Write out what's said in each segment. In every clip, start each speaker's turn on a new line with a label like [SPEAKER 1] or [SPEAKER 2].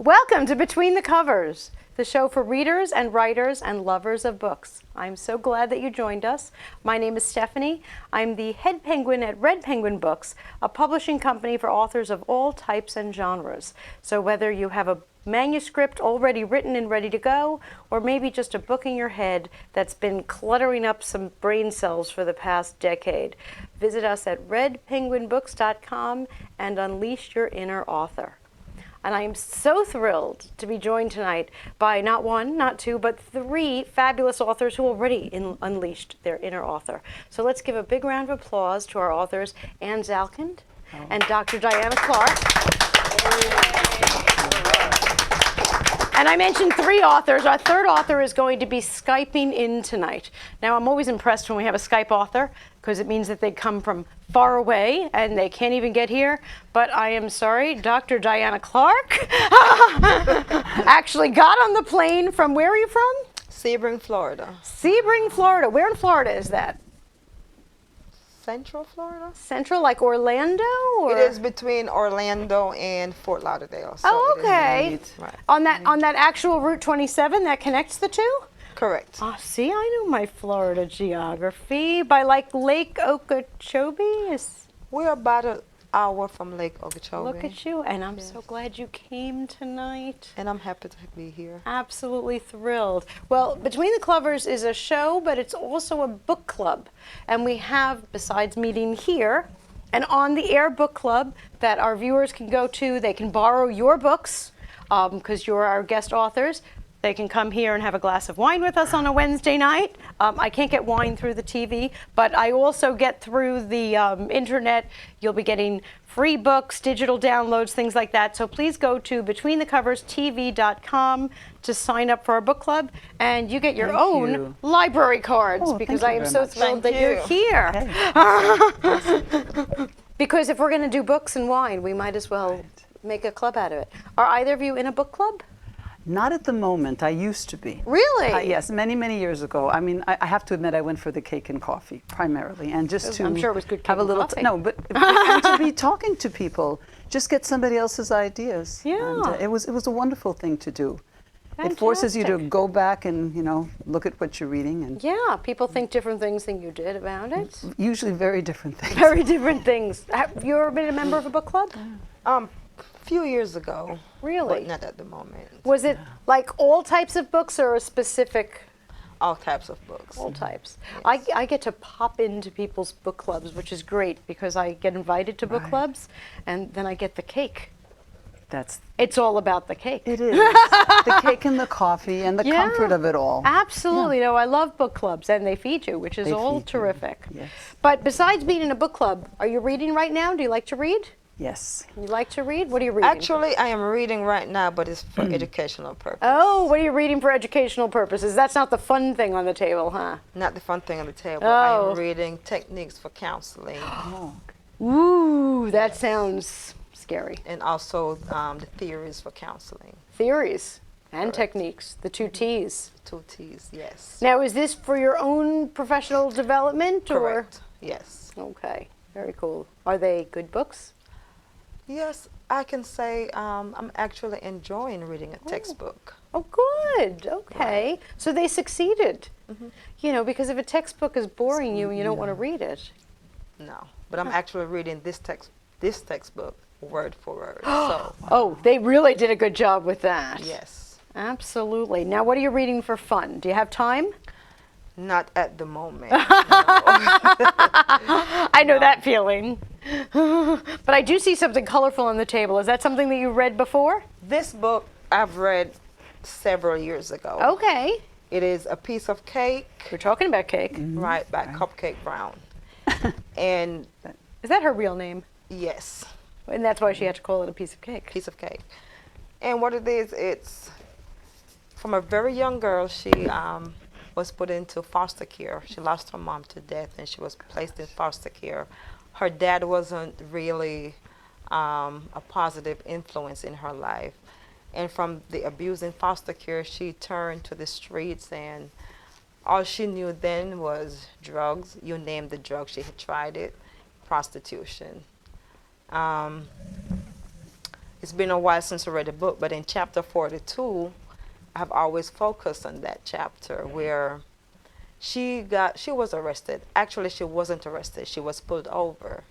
[SPEAKER 1] Welcome to Between the Covers, the show for readers and writers and lovers of books. I'm so glad that you joined us. My name is Stephanie. I'm the head penguin at Red Penguin Books, a publishing company for authors of all types and genres. So whether you have a manuscript already written and ready to go, or maybe just a book in your head that's been cluttering up some brain cells for the past decade, visit us at redpenguinbooks.com and unleash your inner author. And I am so thrilled to be joined tonight by not one, not two, but three fabulous authors who already unleashed their inner author. So let's give a big round of applause to our authors, Anne Zalkind and Dr. Diana Clark. And I mentioned three authors. Our third author is going to be Skyping in tonight. Now, I'm always impressed when we have a Skype author because it means that they come from far away and they can't even get here. But I am sorry, Dr. Diana Clark actually got on the plane from, where are you from?
[SPEAKER 2] Sebring, Florida.
[SPEAKER 1] Sebring, Florida. Where in Florida is that?
[SPEAKER 2] Central Florida?
[SPEAKER 1] Central, like Orlando? Or?
[SPEAKER 2] It is between Orlando and Fort Lauderdale. So
[SPEAKER 1] oh, okay.
[SPEAKER 2] Right.
[SPEAKER 1] On that actual Route 27 that connects the two?
[SPEAKER 2] Correct.
[SPEAKER 1] Oh, see, I know my Florida geography. By like Lake Okeechobee?
[SPEAKER 2] We're about an hour from Lake Okeechobee.
[SPEAKER 1] Look at you, and I'm so glad you came tonight.
[SPEAKER 2] And I'm happy to be here.
[SPEAKER 1] Absolutely thrilled. Well, Between the Covers is a show, but it's also a book club. And we have, besides meeting here, an on-the-air book club that our viewers can go to. They can borrow your books, because you're our guest authors. They can come here and have a glass of wine with us on a Wednesday night. I can't get wine through the TV, but I also get through the internet. You'll be getting free books, digital downloads, things like that. So please go to betweenthecoverstv.com to sign up for our book club, and you get your own library cards, because I am so thrilled that you're here. Because if we're going to do books and wine, we might as well make a club out of it. Are either of you in a book club?
[SPEAKER 3] Not at the moment. I used to be.
[SPEAKER 1] Really?
[SPEAKER 3] Yes, many, many years ago. I mean, I have to admit, I went for the cake and coffee primarily, and just to
[SPEAKER 1] I'm sure it was good cake
[SPEAKER 3] have a
[SPEAKER 1] and
[SPEAKER 3] little
[SPEAKER 1] coffee.
[SPEAKER 3] no, but and to be talking to people, just get somebody else's ideas.
[SPEAKER 1] Yeah.
[SPEAKER 3] And, it was a wonderful thing to do. It forces you to go back and look at what you're reading, and
[SPEAKER 1] people think different things than you did about it.
[SPEAKER 3] usually very different things.
[SPEAKER 1] Very different things. Have you ever been a member of a book club?
[SPEAKER 2] A few years ago.
[SPEAKER 1] Really?
[SPEAKER 2] But not at the moment.
[SPEAKER 1] Was it like all types of books or a specific?
[SPEAKER 2] All types of books.
[SPEAKER 1] All types.
[SPEAKER 2] Yes.
[SPEAKER 1] I get to pop into people's book clubs, which is great because I get invited to book clubs, and then I get the cake. It's all about the cake.
[SPEAKER 3] It is. The cake and the coffee and the comfort of it all.
[SPEAKER 1] Absolutely. No, I love book clubs, and they feed you, which is all terrific.
[SPEAKER 3] Yes.
[SPEAKER 1] But besides being in a book club, are you reading right now? Do you like to read?
[SPEAKER 3] Yes.
[SPEAKER 1] You like to read? What are you reading?
[SPEAKER 2] Actually, I am reading right now, but it's for educational purposes.
[SPEAKER 1] Oh, what are you reading for educational purposes? That's not the fun thing on the table, huh?
[SPEAKER 2] Not the fun thing on the table.
[SPEAKER 1] Oh.
[SPEAKER 2] I am reading techniques for counseling.
[SPEAKER 1] Ooh, that sounds scary.
[SPEAKER 2] And also the theories for counseling.
[SPEAKER 1] Theories and
[SPEAKER 2] Correct.
[SPEAKER 1] techniques, the two T's.
[SPEAKER 2] 2 T's, yes.
[SPEAKER 1] Now, is this for your own professional development?
[SPEAKER 2] Correct. Yes.
[SPEAKER 1] Or? Okay, very cool. Are they good books?
[SPEAKER 2] Yes, I can say I'm actually enjoying reading a textbook.
[SPEAKER 1] Oh, good. Okay. So they succeeded. Because if a textbook is boring you don't want to read it.
[SPEAKER 2] No, but I'm actually reading this textbook word for word. So
[SPEAKER 1] Oh, they really did a good job with that.
[SPEAKER 2] yes,
[SPEAKER 1] Absolutely. Now, what are you reading for fun? Do you have time?
[SPEAKER 2] not at the moment.
[SPEAKER 1] I know that feeling. But I do see something colorful on the table. Is that something that you read before?
[SPEAKER 2] This book I've read several years ago.
[SPEAKER 1] Okay.
[SPEAKER 2] It is A Piece of Cake,
[SPEAKER 1] We're talking about cake.
[SPEAKER 2] right, by Cupcake Brown. And
[SPEAKER 1] Is that her real name?
[SPEAKER 2] yes,
[SPEAKER 1] And that's why she had to call it a piece of cake.
[SPEAKER 2] Piece of Cake. And what it is, it's from a very young girl. She was put into foster care. She lost her mom to death, and she was placed in foster care. Her dad wasn't really a positive influence in her life. And from the abuse in foster care, she turned to the streets, and all she knew then was drugs. You name the drug, she had tried it. Prostitution. it's been a while since I read the book, but in chapter 42, I've always focused on that chapter where she was arrested. Actually, she wasn't arrested. She was pulled over.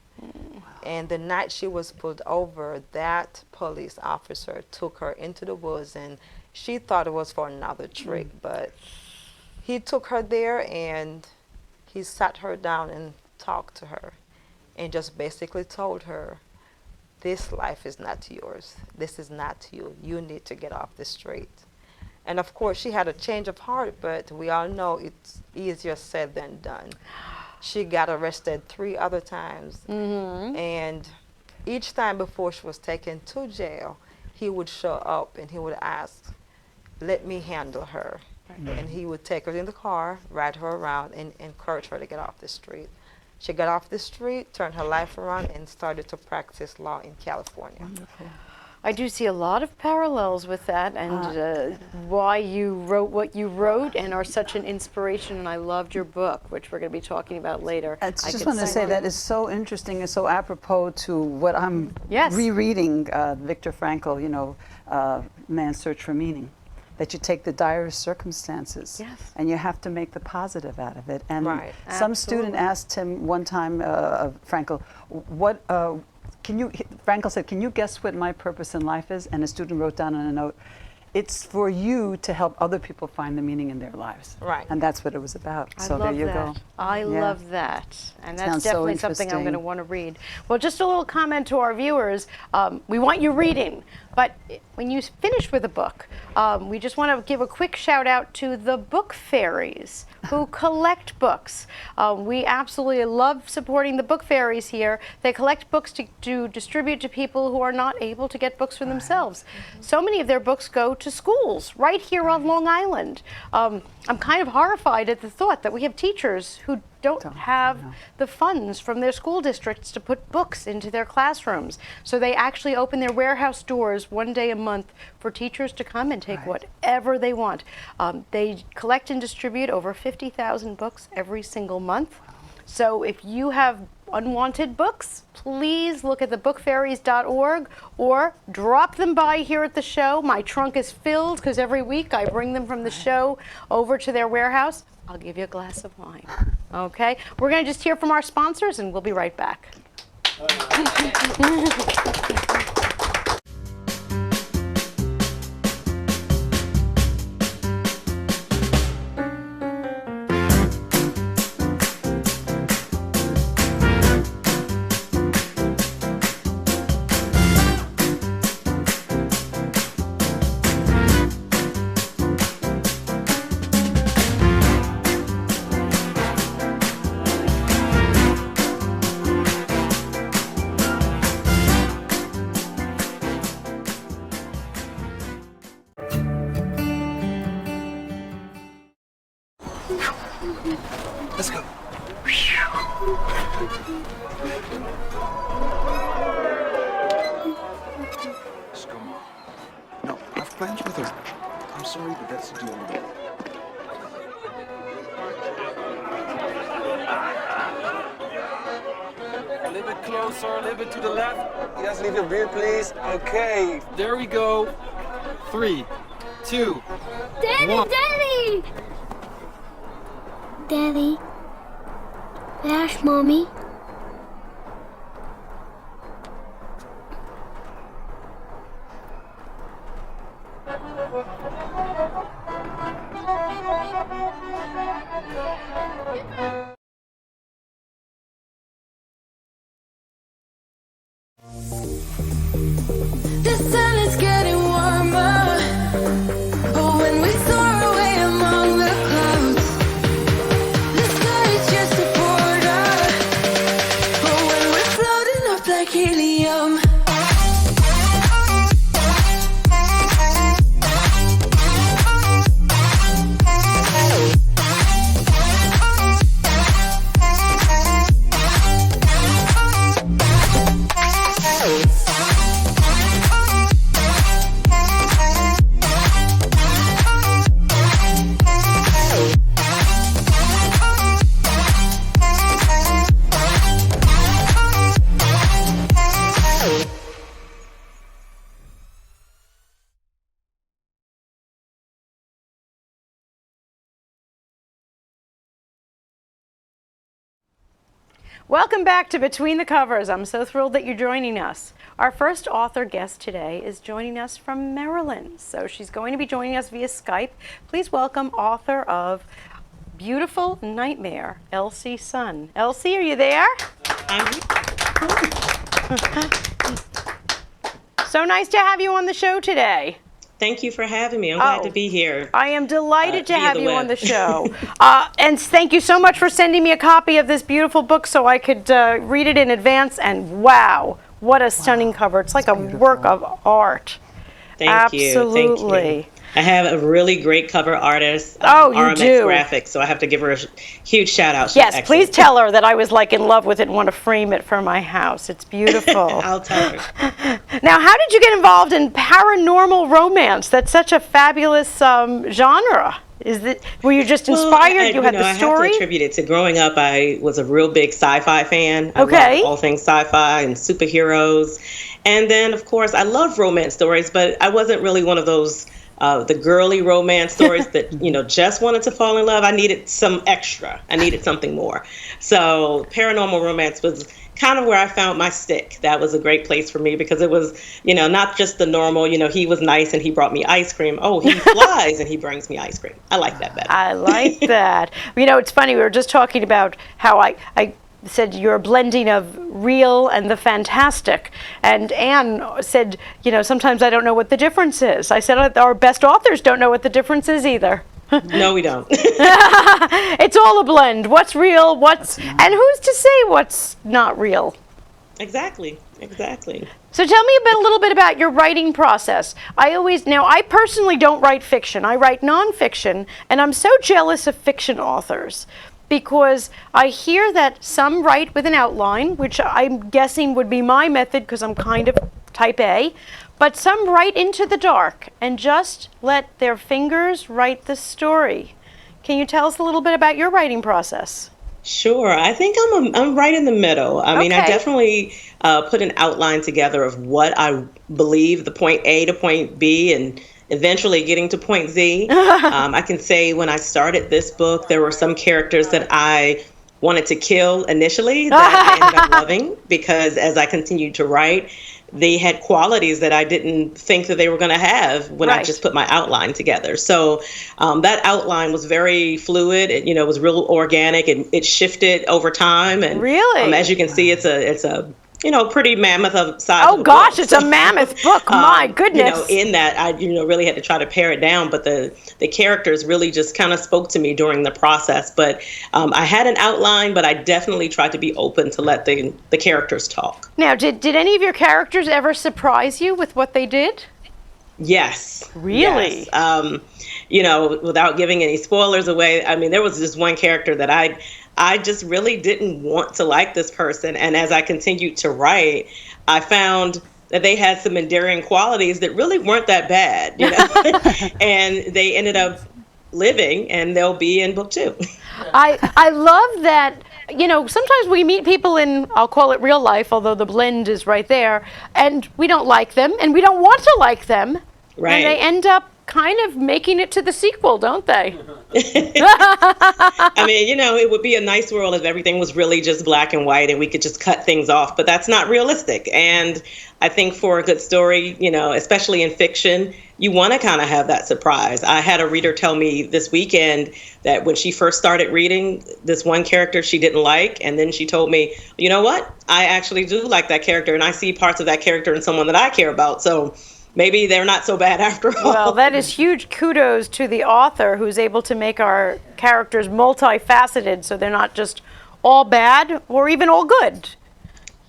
[SPEAKER 2] And the night she was pulled over, that police officer took her into the woods, and she thought it was for another trick, but he took her there and he sat her down and talked to her and just basically told her, this life is not yours. This is not you. You need to get off the street. And of course, she had a change of heart, but we all know it's easier said than done. She got arrested 3 other times. And each time before she was taken to jail, he would show up and he would ask, let me handle her. And he would take her in the car, ride her around, and encourage her to get off the street. She got off the street, turned her life around, and started to practice law in California.
[SPEAKER 3] Wonderful.
[SPEAKER 1] I do see a lot of parallels with that, and why you wrote what you wrote and are such an inspiration. And I loved your book, which we're going to be talking about later.
[SPEAKER 3] I just want to say that is so interesting and so apropos to what I'm rereading, Viktor Frankl, you know, Man's Search for Meaning. That you take the direst circumstances and you have to make the positive out of it. And some student asked him one time, Frankl, what, Frankl said, can you guess what my purpose in life is? And a student wrote down on a note, it's for you to help other people find the meaning in their lives.
[SPEAKER 2] Right.
[SPEAKER 3] And that's what it was about.
[SPEAKER 1] I
[SPEAKER 3] So
[SPEAKER 1] love
[SPEAKER 3] there you
[SPEAKER 1] that.
[SPEAKER 3] go.
[SPEAKER 1] I love that. And that's
[SPEAKER 3] Sounds so
[SPEAKER 1] definitely something I'm going to
[SPEAKER 3] interesting.
[SPEAKER 1] want to read. Well, just a little comment to our viewers. We want you reading, but when you finish with a book, we just want to give a quick shout out to the book fairies who collect books. We absolutely love supporting the book fairies here. They collect books to distribute to people who are not able to get books for themselves. So many of their books go to schools right here on Long Island. I'm kind of horrified at the thought that we have teachers who don't have the funds from their school districts to put books into their classrooms. So they actually open their warehouse doors one day a month for teachers to come and take whatever they want. They collect and distribute over 50,000 books every single month. So if you have unwanted books, please look at thebookfairies.org or drop them by here at the show. My trunk is filled because every week I bring them from the show over to their warehouse. I'll give you a glass of wine. Okay? We're going to just hear from our sponsors and we'll be right back.
[SPEAKER 4] Let's go. Let's go. No, I've plans with her. I'm sorry, but that's the deal.
[SPEAKER 5] A little bit closer, a little bit to the left.
[SPEAKER 6] Yes, leave your beer, please. Okay.
[SPEAKER 5] There we go. 3, 2,
[SPEAKER 7] Daddy,
[SPEAKER 5] 1.
[SPEAKER 7] Daddy! Daddy. There's Mommy.
[SPEAKER 8] The sun is getting warmer, but when we soar away among the clouds, the sky is just a border. But when we're floating up like helium,
[SPEAKER 1] Welcome back to Between the Covers. I'm so thrilled that you're joining us. Our first author guest today is joining us from Maryland. So she's going to be joining us via Skype. Please welcome author of Beautiful Nightmare, Elsie Sun. Elsie, are you there? So nice to have you on the show today.
[SPEAKER 9] Thank you for having me. I'm glad to be here.
[SPEAKER 1] I am delighted to have you
[SPEAKER 9] web.
[SPEAKER 1] on the show. And thank you so much for sending me a copy of this beautiful book so I could read it in advance. And wow, what a stunning cover. It's like a work of art.
[SPEAKER 9] Thank you.
[SPEAKER 1] Absolutely.
[SPEAKER 9] Thank you. I have a really great cover artist,
[SPEAKER 1] Oh, you
[SPEAKER 9] RMX
[SPEAKER 1] do.
[SPEAKER 9] Graphics, so I have to give her a huge shout out. She's
[SPEAKER 1] Yes,
[SPEAKER 9] excellent.
[SPEAKER 1] please tell her that I was like in love with it and want to frame it for my house. It's beautiful.
[SPEAKER 9] I'll tell her.
[SPEAKER 1] Now, how did you get involved in paranormal romance? That's such a fabulous genre. Were you just inspired? You had the
[SPEAKER 9] I
[SPEAKER 1] story?
[SPEAKER 9] have to attribute it to growing up. I was a real big sci-fi fan. I
[SPEAKER 1] Okay.
[SPEAKER 9] loved all things sci-fi and superheroes. And then, of course, I love romance stories, but I wasn't really one of those the girly romance stories that, just wanted to fall in love. I needed some extra. I needed something more. So paranormal romance was kind of where I found my stick. That was a great place for me because it was, not just the normal, he was nice and he brought me ice cream. Oh, he flies and he brings me ice cream. I like that better.
[SPEAKER 1] I like that. It's funny. We were just talking about how I said you're a blending of real and the fantastic. And Anne said, sometimes I don't know what the difference is. I said our best authors don't know what the difference is either.
[SPEAKER 9] No, we don't.
[SPEAKER 1] It's all a blend. What's real, and who's to say what's not real?
[SPEAKER 9] Exactly.
[SPEAKER 1] So tell me a little bit about your writing process. I personally don't write fiction. I write nonfiction, and I'm so jealous of fiction authors because I hear that some write with an outline, which I'm guessing would be my method because I'm kind of type A, but some write into the dark and just let their fingers write the story. Can you tell us a little bit about your writing process?
[SPEAKER 9] Sure. I think I'm right in the middle. I mean, I definitely put an outline together of what I believe the point A to point B and eventually getting to point Z. I can say when I started this book, there were some characters that I wanted to kill initially that I ended up loving because as I continued to write, they had qualities that I didn't think that they were going to have when I just put my outline together. So that outline was very fluid. It was real organic and it shifted over time. And
[SPEAKER 1] really,
[SPEAKER 9] as you can see, it's a pretty mammoth of size.
[SPEAKER 1] Oh gosh, it's a mammoth book. My goodness.
[SPEAKER 9] In that I really had to try to pare it down, but the characters really just kind of spoke to me during the process. But I had an outline, but I definitely tried to be open to let the characters talk.
[SPEAKER 1] Now, did any of your characters ever surprise you with what they did?
[SPEAKER 9] Yes.
[SPEAKER 1] Really?
[SPEAKER 9] Yes. Without giving any spoilers away, I mean, there was just one character that I just really didn't want to like this person. And as I continued to write, I found that they had some endearing qualities that really weren't that bad, and they ended up living and they'll be in book 2.
[SPEAKER 1] I love that, sometimes we meet people in, I'll call it real life, although the blend is right there, and we don't like them and we don't want to like them.
[SPEAKER 9] Right.
[SPEAKER 1] And they end up kind of making it to the sequel, don't they?
[SPEAKER 9] I mean, it would be a nice world if everything was really just black and white and we could just cut things off, but that's not realistic. And I think for a good story, especially in fiction, you want to kind of have that surprise. I had a reader tell me this weekend that when she first started reading this one character she didn't like, and then she told me, you know what? I actually do like that character, and I see parts of that character in someone that I care about. So maybe they're not so bad after all.
[SPEAKER 1] Well, that is huge kudos to the author who's able to make our characters multifaceted so they're not just all bad or even all good.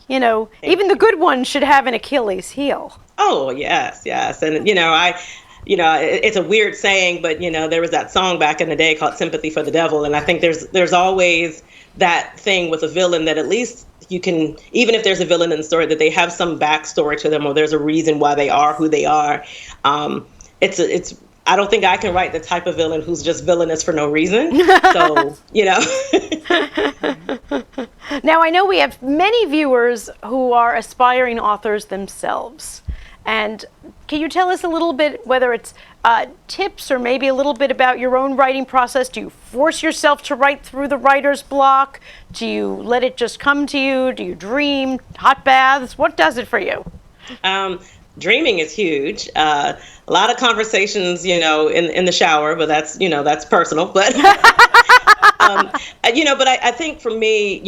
[SPEAKER 1] Even the good ones should have an Achilles heel.
[SPEAKER 9] Oh, yes. And, it's a weird saying, but, there was that song back in the day called Sympathy for the Devil. And I think there's always that thing with a villain that at least you can, even if there's a villain in the story, that they have some backstory to them or there's a reason why they are who they are. I don't think I can write the type of villain who's just villainous for no reason. So,
[SPEAKER 1] Now, I know we have many viewers who are aspiring authors themselves. And can you tell us a little bit, whether it's tips or maybe a little bit about your own writing process? Do you force yourself to write through the writer's block? Do you let it just come to you? Do you dream? Hot baths? What does it for you?
[SPEAKER 9] Dreaming is huge. A lot of conversations, in the shower, but that's personal. But but I think for me,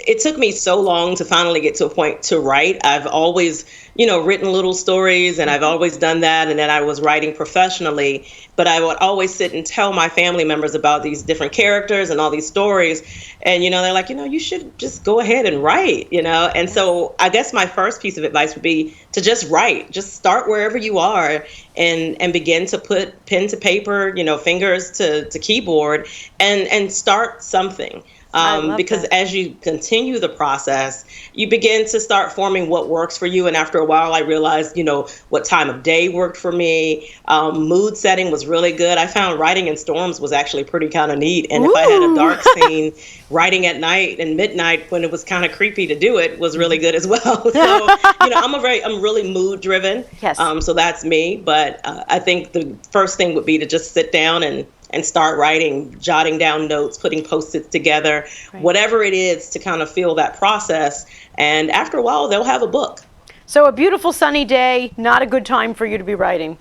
[SPEAKER 9] it took me so long to finally get to a point to write. I've always, written little stories, and I've always done that. And then I was writing professionally, but I would always sit and tell my family members about these different characters and all these stories. And, they're like, you should just go ahead and write, And so I guess my first piece of advice would be to just write. Just start wherever you are and begin to put pen to paper, fingers to keyboard and start something. Because as you continue the process, you begin to start forming what works for you. And after a while, I realized, what time of day worked for me. Mood setting was really good. I found writing in storms was actually pretty kind of neat. And if I had a dark scene, writing at night and midnight when it was kind of creepy to do it was really good as well. So, I'm really mood driven.
[SPEAKER 1] Yes.
[SPEAKER 9] So that's me. But I think the first thing would be to just sit down and start writing, jotting down notes, putting Post-its together, whatever it is to kind of feel that process. And after a while, they'll have a book.
[SPEAKER 1] So a beautiful sunny day, not a good time for you to be writing.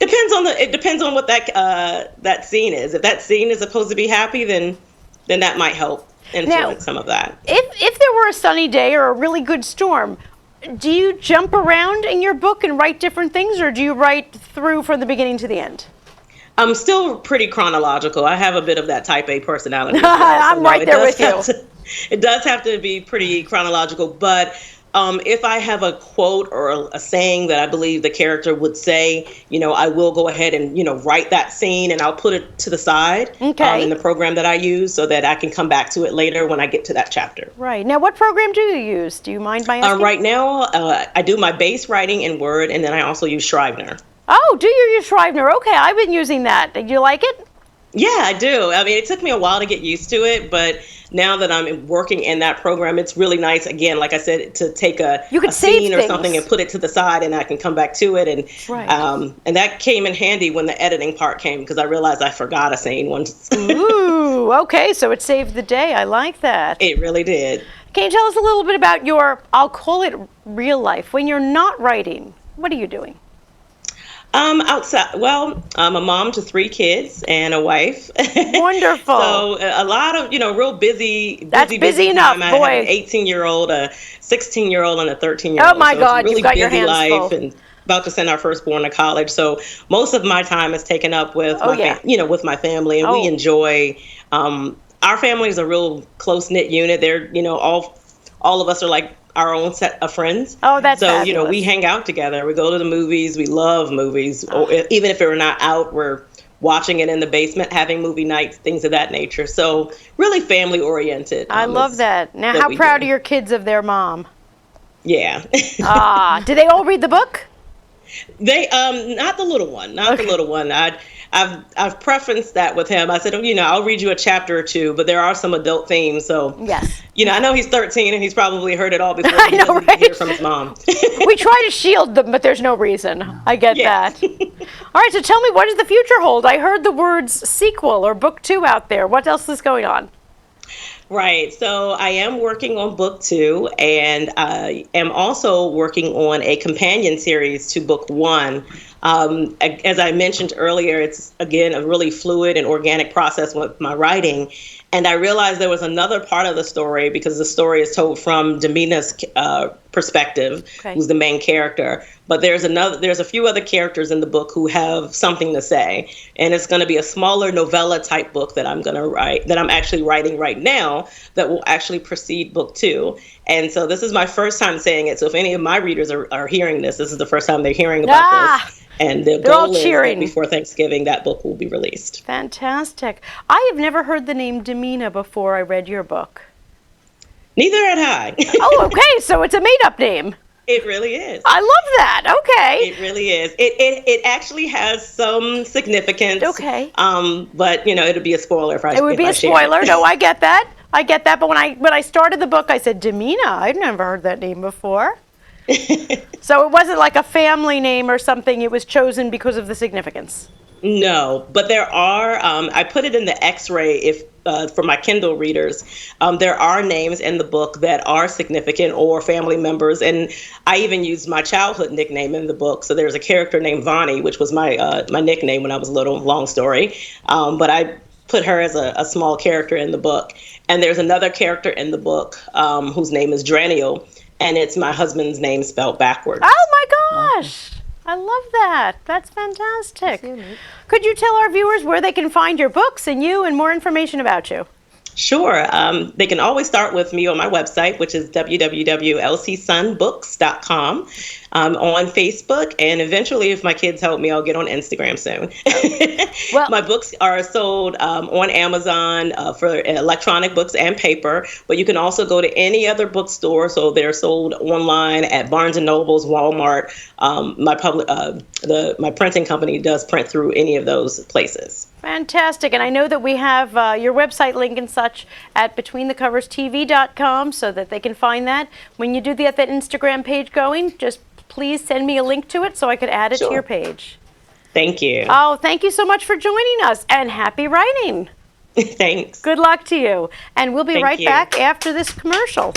[SPEAKER 9] It depends on what that scene is. If that scene is supposed to be happy, then that might help influence some of that.
[SPEAKER 1] If there were a sunny day or a really good storm, do you jump around in your book and write different things, or do you write through from the beginning to the end?
[SPEAKER 9] I'm still pretty chronological. I have a bit of that type A personality.
[SPEAKER 1] I'm right there with you.
[SPEAKER 9] It does have to be pretty chronological, but if I have a quote or a saying that I believe the character would say, I will go ahead and, write that scene, and I'll put it to the side in the program that I use so that I can come back to it later when I get to that chapter.
[SPEAKER 1] Right. Now, what program do you use? Do you mind my asking?
[SPEAKER 9] Right now, I do my base writing in Word, and then I also use Scrivener.
[SPEAKER 1] Oh, do you use Scrivener? Okay, I've been using that. Do you like it?
[SPEAKER 9] Yeah, I do. I mean, it took me a while to get used to it, but now that I'm working in that program, it's really nice, again, like I said, to take a scene or something and put it to the side, and I can come back to it. And that came in handy when the editing part came, because I realized I forgot a scene once.
[SPEAKER 1] Ooh, okay, so it saved the day. I like that.
[SPEAKER 9] It really did.
[SPEAKER 1] Can you tell us a little bit about your, I'll call it real life, when you're not writing? What are you doing?
[SPEAKER 9] Outside, well, I'm a mom to 3 kids and a wife.
[SPEAKER 1] Wonderful.
[SPEAKER 9] So a lot of, real busy.
[SPEAKER 1] That's busy enough,
[SPEAKER 9] time.
[SPEAKER 1] boy.
[SPEAKER 9] I have an 18-year-old, a 16-year-old, and a 13-year-old.
[SPEAKER 1] Oh my God,
[SPEAKER 9] really
[SPEAKER 1] you've got your hands
[SPEAKER 9] life
[SPEAKER 1] full.
[SPEAKER 9] And about to send our firstborn to college. So most of my time is taken up with with my family, and we enjoy. Our family is a real close-knit unit. They're, all of us are like our own set of friends.
[SPEAKER 1] Oh, that's
[SPEAKER 9] so
[SPEAKER 1] fabulous.
[SPEAKER 9] We hang out together. We go to the movies. We love movies. Or even if we're not out, we're watching it in the basement, having movie nights, things of that nature. So really family oriented.
[SPEAKER 1] I love that. Now, how proud are your kids of their mom?
[SPEAKER 9] Yeah.
[SPEAKER 1] Do they all read the book?
[SPEAKER 9] They not the little one, the little one. I've preferenced that with him. I said, I'll read you a chapter or two, but there are some adult themes. So
[SPEAKER 1] yes,
[SPEAKER 9] I know he's 13 and he's probably heard it all before.
[SPEAKER 1] I know, right?
[SPEAKER 9] Hear from his mom.
[SPEAKER 1] We try to shield them, but there's no reason. I get that. All right, so tell me, what does the future hold? I heard the words sequel or book 2 out there. What else is going on?
[SPEAKER 9] Right. So I am working on book 2, and I am also working on a companion series to book 1. As I mentioned earlier, it's, again, a really fluid and organic process with my writing. And I realized there was another part of the story, because the story is told from Demina's perspective, who's the main character. But there's a few other characters in the book who have something to say. And it's going to be a smaller novella type book that I'm going to write, that I'm actually writing right now, that will actually precede book 2. And so this is my first time saying it. So if any of my readers are hearing this is the first time they're hearing about this. And the goal is that before Thanksgiving, that book will be released.
[SPEAKER 1] Fantastic. I have never heard the name Demina before I read your book.
[SPEAKER 9] Neither had I.
[SPEAKER 1] Oh, okay. So it's a made-up name.
[SPEAKER 9] It really is.
[SPEAKER 1] I love that. Okay.
[SPEAKER 9] It really is. It actually has some significance.
[SPEAKER 1] Okay.
[SPEAKER 9] But it'd be a spoiler if I.
[SPEAKER 1] It would be a spoiler. No, I get that. But when I started the book, I said Demina. I'd never heard that name before. So it wasn't like a family name or something. It was chosen because of the significance.
[SPEAKER 9] No, but there are, I put it in the X-ray if for my Kindle readers. There are names in the book that are significant or family members. And I even used my childhood nickname in the book. So there's a character named Vonnie, which was my nickname when I was little, long story. But I put her as a small character in the book. And there's another character in the book whose name is Draniel. And it's my husband's name spelled backwards.
[SPEAKER 1] Oh my gosh. I love that. That's fantastic. Could you tell our viewers where they can find your books and you and more information about you?
[SPEAKER 9] Sure. They can always start with me on my website, which is www.lcsunbooks.com. On Facebook, and eventually, if my kids help me, I'll get on Instagram soon.
[SPEAKER 1] Well,
[SPEAKER 9] my books are sold on Amazon for electronic books and paper, but you can also go to any other bookstore. So they're sold online at Barnes and Nobles, Walmart. My printing company does print through any of those places.
[SPEAKER 1] Fantastic. And I know that we have your website link and such at betweenthecoverstv.com so that they can find that. When you do get that Instagram page going, just please send me a link to it so I could add it to your page.
[SPEAKER 9] Thank you.
[SPEAKER 1] Oh, thank you so much for joining us, and happy writing.
[SPEAKER 9] Thanks.
[SPEAKER 1] Good luck to you. And we'll be
[SPEAKER 9] Thank
[SPEAKER 1] right
[SPEAKER 9] you.
[SPEAKER 1] back after this commercial.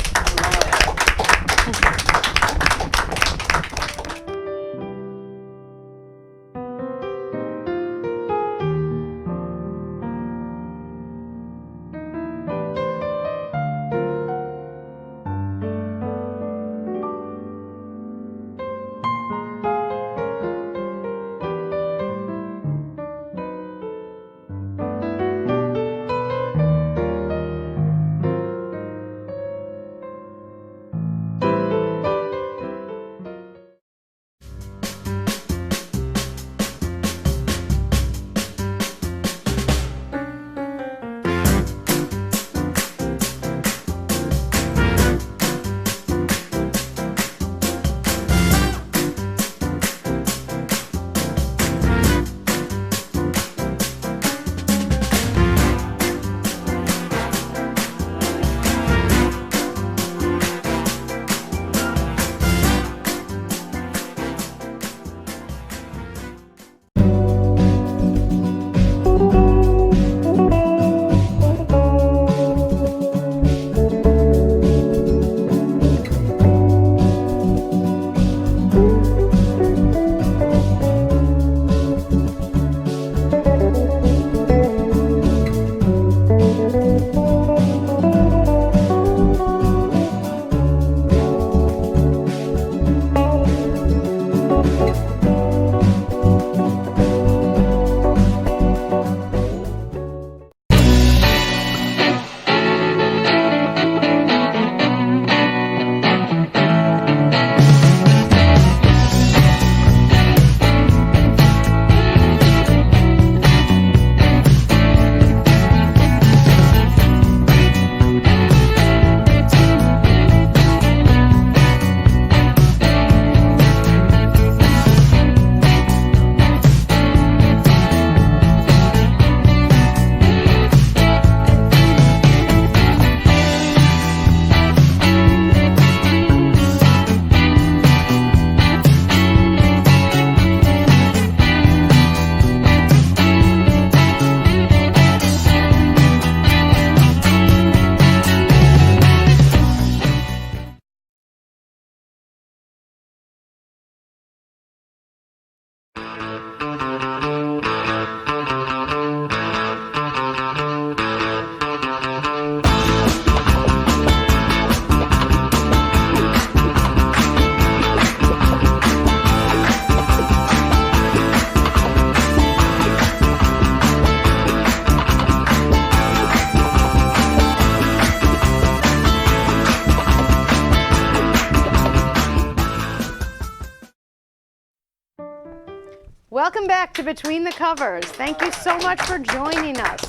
[SPEAKER 1] Welcome back to Between the Covers. Thank you so much for joining us.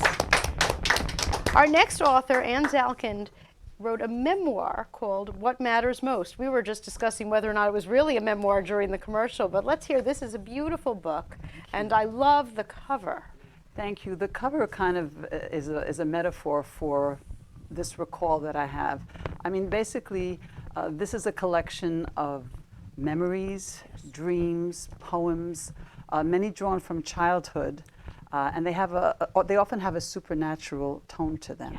[SPEAKER 1] Our next author, Ann Zalkind, wrote a memoir called What Matters Most. We were just discussing whether or not it was really a memoir during the commercial, but let's hear. This is a beautiful book, and I love the cover.
[SPEAKER 3] Thank you. The cover kind of is a metaphor for this recall that I have. I mean, basically, this is a collection of memories, dreams, poems, many drawn from childhood, and they often have a supernatural tone to them.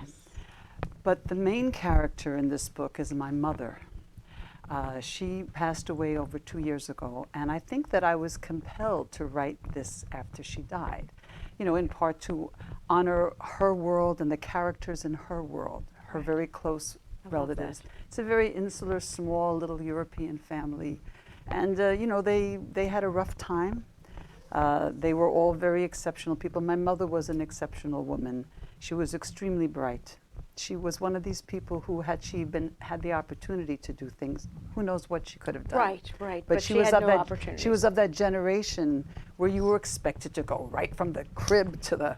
[SPEAKER 3] But the main character in this book is my mother. She passed away over 2 years ago, and I think that I was compelled to write this after she died, in part to honor her world and the characters in her world, her very close relatives. It's a very insular, small, little European family, and they had a rough time. They were all very exceptional people. My mother was an exceptional woman. She was extremely bright. She was one of these people who, had she had the opportunity to do things, who knows what she could have done.
[SPEAKER 1] Right.
[SPEAKER 3] But
[SPEAKER 1] she had no opportunity.
[SPEAKER 3] She was of that generation where you were expected to go right from the crib to the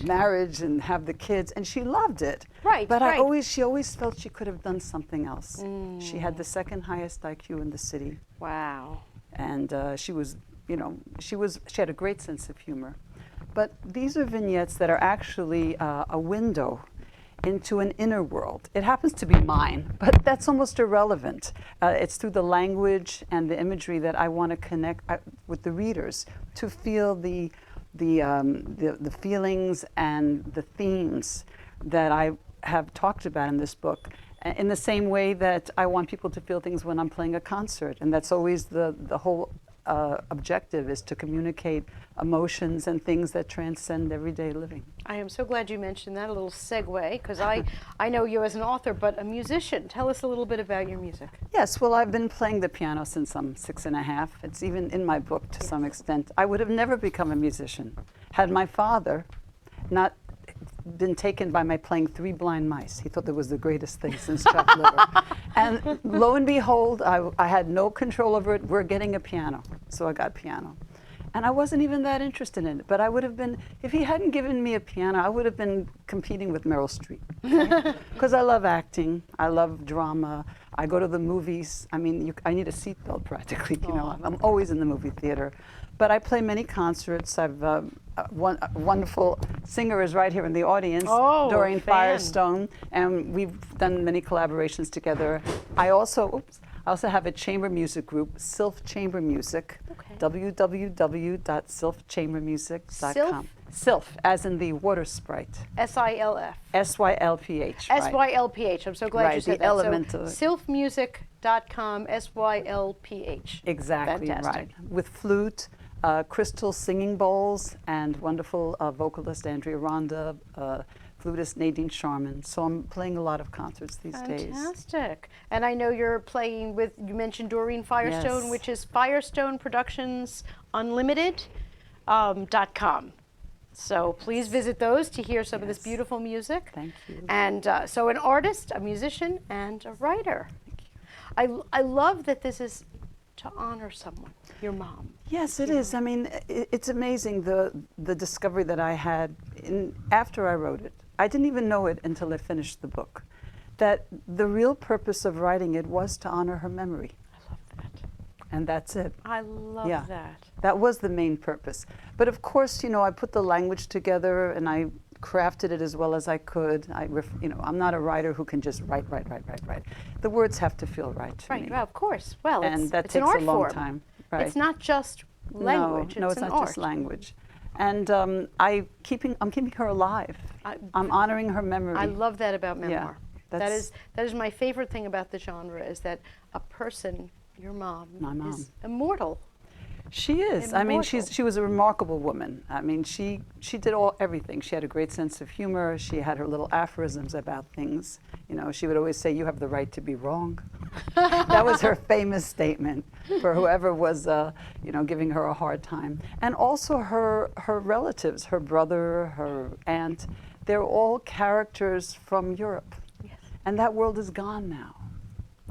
[SPEAKER 3] marriage and have the kids, and she loved it. But she always felt she could have done something else. She had the second highest IQ in the city.
[SPEAKER 1] Wow.
[SPEAKER 3] And she had a great sense of humor. But these are vignettes that are actually a window into an inner world. It happens to be mine, but that's almost irrelevant. It's through the language and the imagery that I want to connect with the readers to feel the feelings and the themes that I have talked about in this book. In the same way that I want people to feel things when I'm playing a concert, and that's always the whole objective, is to communicate emotions and things that transcend everyday living.
[SPEAKER 1] I am so glad you mentioned that, a little segue, because I know you as an author, but a musician. Tell us a little bit about your music.
[SPEAKER 3] Yes, well, I've been playing the piano since I'm 6.5. It's even in my book to some extent. I would have never become a musician had my father not been taken by my playing Three Blind Mice. He thought that was the greatest thing since chopped liver. And lo and behold, I had no control over it. We're getting a piano. So I got piano. And I wasn't even that interested in it. But I would have been, if he hadn't given me a piano, I would have been competing with Meryl Streep. Because I love acting. I love drama. I go to the movies. I mean, I need a seatbelt practically. I'm always in the movie theater. But I play many concerts. I've one wonderful singer is right here in the audience, Doreen Firestone, and we've done many collaborations together. I also have a chamber music group, Sylph Chamber Music, www.sylphchambermusic.com. Sylph, as in the water sprite.
[SPEAKER 1] S-I-L-F.
[SPEAKER 3] S-Y-L-P-H.
[SPEAKER 1] S-Y-L-P-H. I'm so glad you said
[SPEAKER 3] the element of it.
[SPEAKER 1] Sylphmusic.com, S-Y-L-P-H.
[SPEAKER 3] Exactly.
[SPEAKER 1] Fantastic.
[SPEAKER 3] Right. With flute, crystal singing bowls, and wonderful vocalist Andrea Ronda, flutist Nadine Sharman. So I'm playing a lot of concerts these days.
[SPEAKER 1] Fantastic. And I know you're playing with, you mentioned Doreen Firestone, which is Firestone Productions Unlimited.com. So please visit those to hear some of this beautiful music.
[SPEAKER 3] Thank you.
[SPEAKER 1] And so an artist, a musician, and a writer. Thank you. I love that this is to honor someone, your mom.
[SPEAKER 3] Yes, it is. I mean, it's amazing the discovery that I had after I wrote it. I didn't even know it until I finished the book, that the real purpose of writing it was to honor her memory.
[SPEAKER 1] I love that.
[SPEAKER 3] And that's it.
[SPEAKER 1] I love that.
[SPEAKER 3] That was the main purpose. But of course, I put the language together and I crafted it as well as I could. I'm not a writer who can just write. The words have to feel right to me.
[SPEAKER 1] Right, well, of course. Well,
[SPEAKER 3] that
[SPEAKER 1] it's
[SPEAKER 3] takes
[SPEAKER 1] an art
[SPEAKER 3] a long
[SPEAKER 1] form.
[SPEAKER 3] time. Right.
[SPEAKER 1] It's not just language.
[SPEAKER 3] No, it's
[SPEAKER 1] an
[SPEAKER 3] not
[SPEAKER 1] art.
[SPEAKER 3] just language. And I'm keeping her alive. I'm honoring her memory.
[SPEAKER 1] I love that about memoir.
[SPEAKER 3] Yeah,
[SPEAKER 1] that is my favorite thing about the genre, is that a person, your mom, is immortal.
[SPEAKER 3] She is. I mean, she was a remarkable woman. I mean, she did everything. She had a great sense of humor. She had her little aphorisms about things. She would always say, "You have the right to be wrong." That was her famous statement for whoever was, giving her a hard time. And also her relatives, her brother, her aunt, they're all characters from Europe. Yes. And that world is gone now.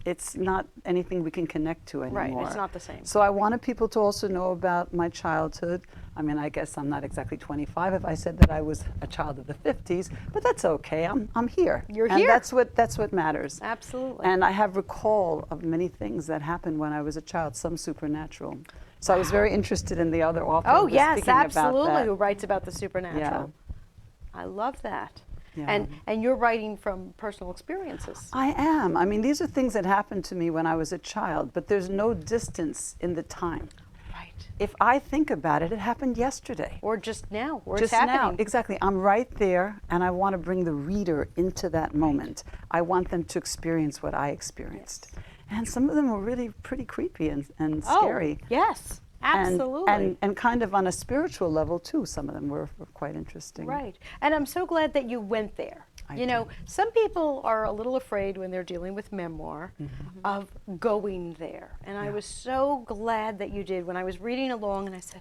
[SPEAKER 3] It's not anything we can connect to anymore.
[SPEAKER 1] Right, it's not the same.
[SPEAKER 3] So I wanted people to also know about my childhood. I mean, I guess I'm not exactly 25 if I said that I was a child of the 50s, but that's okay. I'm here.
[SPEAKER 1] You're
[SPEAKER 3] and
[SPEAKER 1] here.
[SPEAKER 3] That's what matters.
[SPEAKER 1] Absolutely.
[SPEAKER 3] And I have recall of many things that happened when I was a child, some supernatural. So I was very interested in the other author.
[SPEAKER 1] Oh, yes,
[SPEAKER 3] speaking about
[SPEAKER 1] absolutely,
[SPEAKER 3] that.
[SPEAKER 1] who writes about the supernatural.
[SPEAKER 3] Yeah.
[SPEAKER 1] I love that.
[SPEAKER 3] Yeah.
[SPEAKER 1] And you're writing from personal experiences.
[SPEAKER 3] I am. I mean, these are things that happened to me when I was a child, but there's no distance in the time.
[SPEAKER 1] Right.
[SPEAKER 3] If I think about it, it happened yesterday.
[SPEAKER 1] Or just now, or
[SPEAKER 3] Just
[SPEAKER 1] it's happening.
[SPEAKER 3] now, exactly. I'm right there, and I want to bring the reader into that moment. I want them to experience what I experienced. And some of them were really pretty creepy and scary.
[SPEAKER 1] Oh, yes, absolutely.
[SPEAKER 3] And kind of on a spiritual level, too. Some of them were quite interesting.
[SPEAKER 1] Right. And I'm so glad that you went there. You know, some people are a little afraid when they're dealing with memoir of going there. And I was so glad that you did when I was reading along and I said,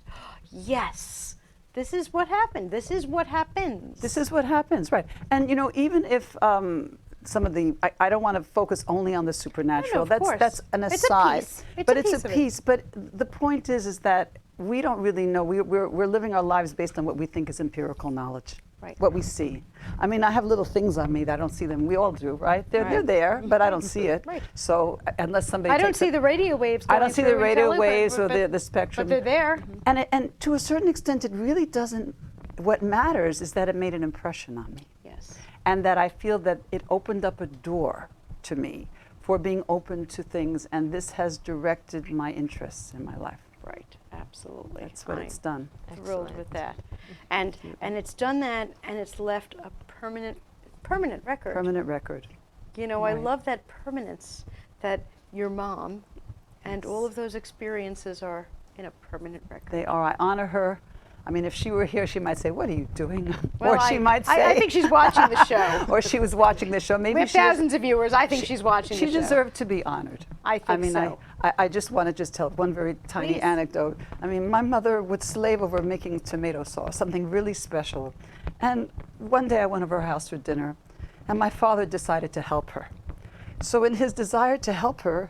[SPEAKER 1] yes, this is what happened. This is what happens.
[SPEAKER 3] This is what happens, right. And, you know, even if some of the, I don't want to focus only on the supernatural.
[SPEAKER 1] No, of course.
[SPEAKER 3] That's an
[SPEAKER 1] It's a
[SPEAKER 3] aside.
[SPEAKER 1] piece. It's
[SPEAKER 3] but
[SPEAKER 1] a
[SPEAKER 3] it's
[SPEAKER 1] piece
[SPEAKER 3] a
[SPEAKER 1] of it.
[SPEAKER 3] piece. But the point is that we don't really know. We're living our lives based on what we think is empirical knowledge.
[SPEAKER 1] Right.
[SPEAKER 3] What we see. I mean, I have little things on me that I don't see them. We all do, right? They're there, but I don't see it.
[SPEAKER 1] Right.
[SPEAKER 3] So unless somebody
[SPEAKER 1] I don't
[SPEAKER 3] takes
[SPEAKER 1] see
[SPEAKER 3] it,
[SPEAKER 1] the radio waves
[SPEAKER 3] I
[SPEAKER 1] going
[SPEAKER 3] don't see the
[SPEAKER 1] through and
[SPEAKER 3] radio
[SPEAKER 1] tell it,
[SPEAKER 3] waves
[SPEAKER 1] but-
[SPEAKER 3] or
[SPEAKER 1] but-
[SPEAKER 3] the spectrum.
[SPEAKER 1] But they're there.
[SPEAKER 3] And to a certain extent, it really doesn't. What matters is that it made an impression on me.
[SPEAKER 1] Yes.
[SPEAKER 3] And that I feel that it opened up a door to me for being open to things, and this has directed my interests in my life.
[SPEAKER 1] Right, absolutely.
[SPEAKER 3] That's what it's
[SPEAKER 1] I'm
[SPEAKER 3] done.
[SPEAKER 1] thrilled with that. And it's done that, and it's left a permanent record.
[SPEAKER 3] Permanent record.
[SPEAKER 1] You know, I
[SPEAKER 3] Right.
[SPEAKER 1] love that permanence that your mom and all of those experiences are in a permanent record.
[SPEAKER 3] They are. I honor her. I mean, if she were here, she might say, "What are you doing?"
[SPEAKER 1] Well,
[SPEAKER 3] or she might say,
[SPEAKER 1] I think she's watching the show.
[SPEAKER 3] or she was watching the show. Maybe
[SPEAKER 1] We have
[SPEAKER 3] she was-
[SPEAKER 1] thousands of viewers. I think she's watching
[SPEAKER 3] She
[SPEAKER 1] the show.
[SPEAKER 3] deserved to be honored.
[SPEAKER 1] I think
[SPEAKER 3] mean,
[SPEAKER 1] so.
[SPEAKER 3] I just want to tell one very tiny
[SPEAKER 1] Please.
[SPEAKER 3] anecdote. I mean, my mother would slave over making tomato sauce, something really special. And one day I went over her house for dinner, and my father decided to help her. So in his desire to help her,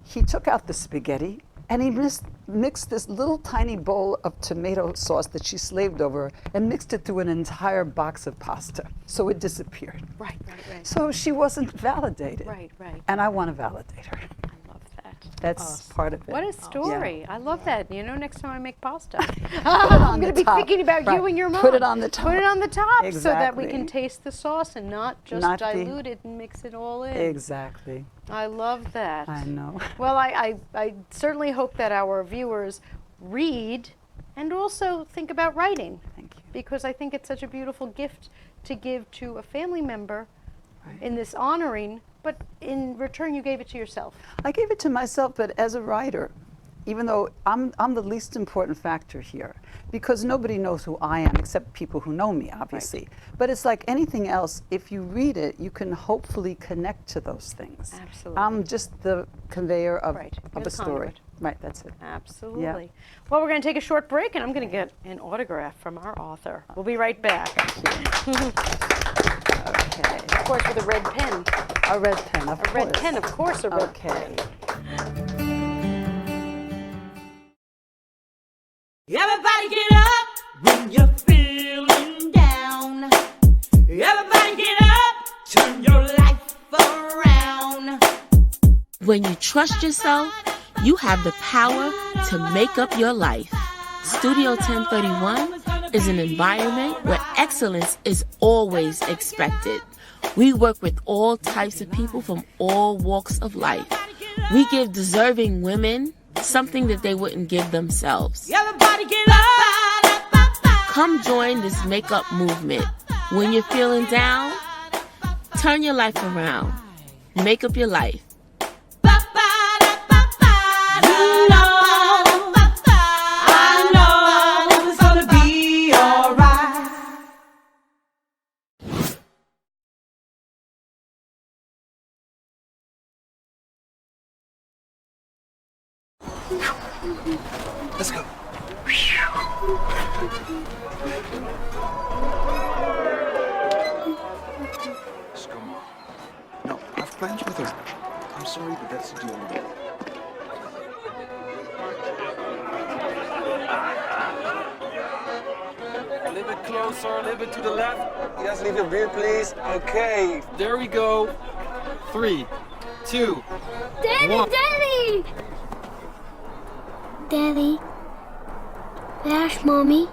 [SPEAKER 3] he took out the spaghetti and he mixed this little tiny bowl of tomato sauce that she slaved over and mixed it through an entire box of pasta. So it disappeared.
[SPEAKER 1] Right.
[SPEAKER 3] So she wasn't validated.
[SPEAKER 1] Right.
[SPEAKER 3] And I want to validate her.
[SPEAKER 1] I love that.
[SPEAKER 3] That's part of it.
[SPEAKER 1] What a story. I love that. You know, next time I make pasta,
[SPEAKER 3] on
[SPEAKER 1] I'm
[SPEAKER 3] the
[SPEAKER 1] going to be
[SPEAKER 3] top.
[SPEAKER 1] thinking about you
[SPEAKER 3] Right.
[SPEAKER 1] and your mom.
[SPEAKER 3] Put it on the top.
[SPEAKER 1] Put it on the top so that we
[SPEAKER 3] Exactly.
[SPEAKER 1] can taste the sauce and not just
[SPEAKER 3] Not the-
[SPEAKER 1] dilute it and mix it all in.
[SPEAKER 3] Exactly.
[SPEAKER 1] I love that.
[SPEAKER 3] I know.
[SPEAKER 1] Well, I certainly hope that our viewers read and also think about writing.
[SPEAKER 3] Thank you.
[SPEAKER 1] Because I think it's such a beautiful gift to give to a family member in this honoring, but in return you gave it to yourself.
[SPEAKER 3] I gave it to myself, but as a writer, even though I'm the least important factor here, because nobody knows who I am except people who know me, obviously. But it's like anything else, if you read it, you can hopefully connect to those things.
[SPEAKER 1] Absolutely.
[SPEAKER 3] I'm just the conveyor of,
[SPEAKER 1] Right. You're
[SPEAKER 3] of
[SPEAKER 1] the
[SPEAKER 3] a story.
[SPEAKER 1] conduit.
[SPEAKER 3] Right, that's it.
[SPEAKER 1] Absolutely. Well, we're going to take a short break, and I'm going to get an autograph from our author. We'll be right back.
[SPEAKER 3] Okay.
[SPEAKER 1] Of course, with a red pen.
[SPEAKER 3] A red pen, of
[SPEAKER 1] A red
[SPEAKER 3] course.
[SPEAKER 1] pen, of course, a red
[SPEAKER 3] Okay.
[SPEAKER 1] pen.
[SPEAKER 8] Everybody get up when you're feeling down. Everybody get up, turn your life around.
[SPEAKER 10] When you trust yourself, you have the power to make up your life. Studio 1031 is an environment where excellence is always expected. We work with all types of people from all walks of life. We give deserving women something that they wouldn't give themselves.
[SPEAKER 8] Everybody get up.
[SPEAKER 10] Come join this makeup movement. When you're feeling down, turn your life around. Make up your life.
[SPEAKER 8] I know it's gonna be alright.
[SPEAKER 4] Let's go. Just go, Mom. No, I've plans with her. I'm sorry, but that's the deal we made.
[SPEAKER 5] A little bit closer, a little bit to the left.
[SPEAKER 6] Just leave your beer, please. Okay.
[SPEAKER 5] There we go. 3, 2,
[SPEAKER 7] Daddy,
[SPEAKER 5] What?
[SPEAKER 7] Daddy! Daddy. Can I ask Mommy?
[SPEAKER 8] Everybody get up when you're feeling down. Everybody get up, turn your life around. We give deserving women something that they wouldn't give themselves. Everybody get up.
[SPEAKER 7] Can I ask Mommy?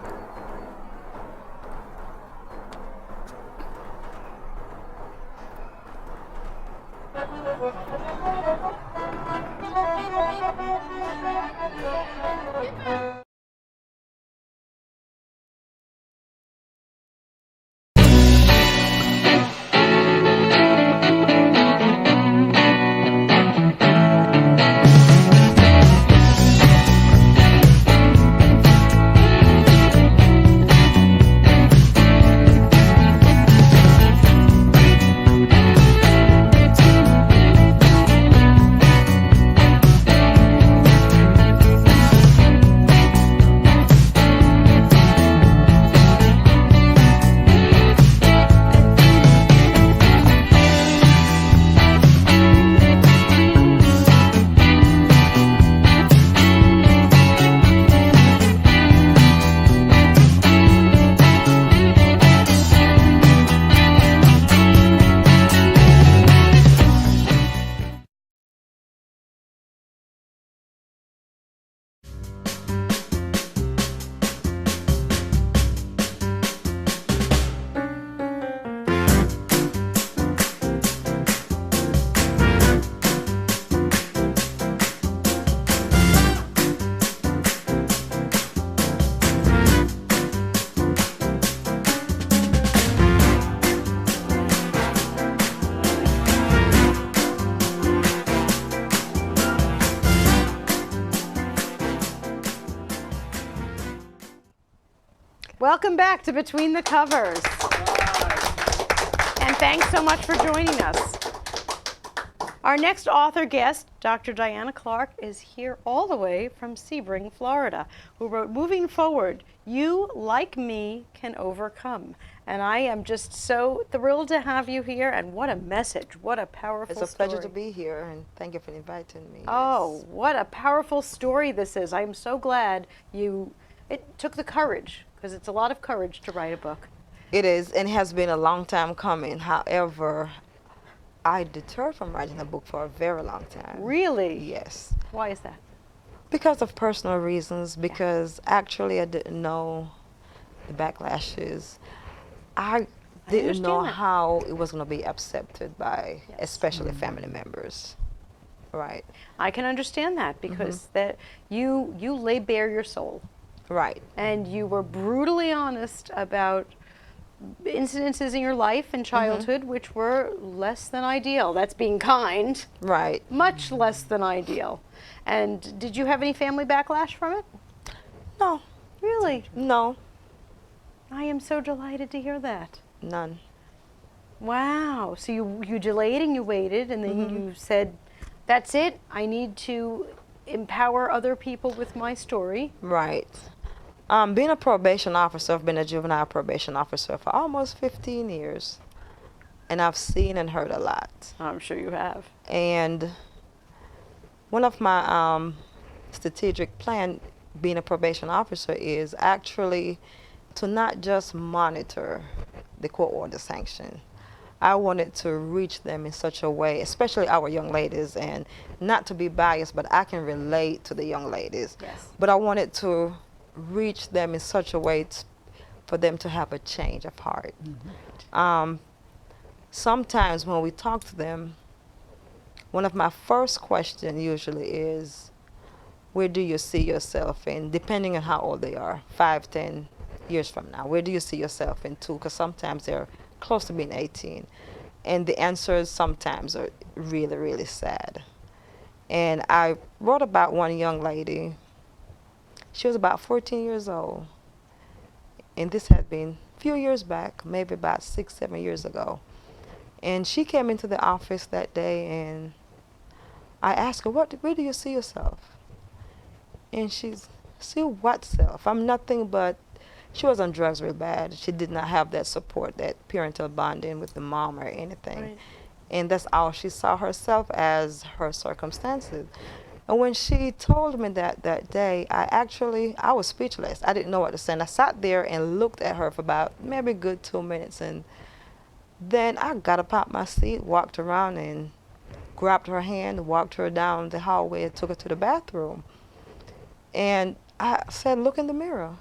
[SPEAKER 1] Welcome back to Between the Covers. And thanks so much for joining us. Our next author guest, Dr. Diana Clark, is here all the way from Sebring, Florida, who wrote Moving Forward, You, Like Me, Can Overcome. And I am just so thrilled to have you here, and what a message, what a powerful story.
[SPEAKER 2] It's a pleasure to be here, and thank you for inviting me.
[SPEAKER 1] Oh,
[SPEAKER 2] Yes.
[SPEAKER 1] what a powerful story this is. I'm so glad it took the courage, because it's a lot of courage to write a book.
[SPEAKER 2] It is, and it has been a long time coming. However, I deterred from writing a book for a very long time.
[SPEAKER 1] Really?
[SPEAKER 2] Yes.
[SPEAKER 1] Why is that?
[SPEAKER 2] Because of personal reasons, because actually I didn't know the backlashes. I didn't know
[SPEAKER 1] that.
[SPEAKER 2] how it was going to be accepted by
[SPEAKER 1] Yes.
[SPEAKER 2] especially family members. Right.
[SPEAKER 1] I can understand that, because that you lay bare your soul,
[SPEAKER 2] Right.
[SPEAKER 1] and you were brutally honest about incidences in your life and childhood which were less than ideal. That's being kind.
[SPEAKER 2] Right.
[SPEAKER 1] Much less than ideal. And did you have any family backlash from it?
[SPEAKER 2] No.
[SPEAKER 1] Really?
[SPEAKER 2] No.
[SPEAKER 1] I am so delighted to hear that.
[SPEAKER 2] None.
[SPEAKER 1] Wow. So you delayed and you waited, and then you said, that's it. I need to empower other people with my story.
[SPEAKER 2] Right. Being a probation officer, I've been a juvenile probation officer for almost 15 years. And I've seen and heard a lot.
[SPEAKER 1] I'm sure you have.
[SPEAKER 2] And one of my strategic plan being a probation officer is actually to not just monitor the court order sanction. I wanted to reach them in such a way, especially our young ladies, and not to be biased, but I can relate to the young ladies.
[SPEAKER 1] Yes.
[SPEAKER 2] But I wanted to reach them in such a way for them to have a change of heart. Sometimes when we talk to them, one of my first questions usually is, where do you see yourself in, depending on how old they are, 5, 10 years from now, where do you see yourself in 2? Because sometimes they're close to being 18. And the answers sometimes are really, really sad. And I wrote about one young lady. She was about 14 years old. And this had been a few years back, maybe about 6, 7 years ago. And she came into the office that day, and I asked her, where do you see yourself? And she's, see what self? I'm nothing but, she was on drugs real bad. She did not have that support, that parental bonding with the mom or anything.
[SPEAKER 1] Right.
[SPEAKER 2] And that's all she saw herself as, her circumstances. And when she told me that day, I was speechless. I didn't know what to say. And I sat there and looked at her for about maybe a good 2 minutes. And then I got up out my seat, walked around and grabbed her hand, walked her down the hallway and took her to the bathroom. And I said, look in the mirror.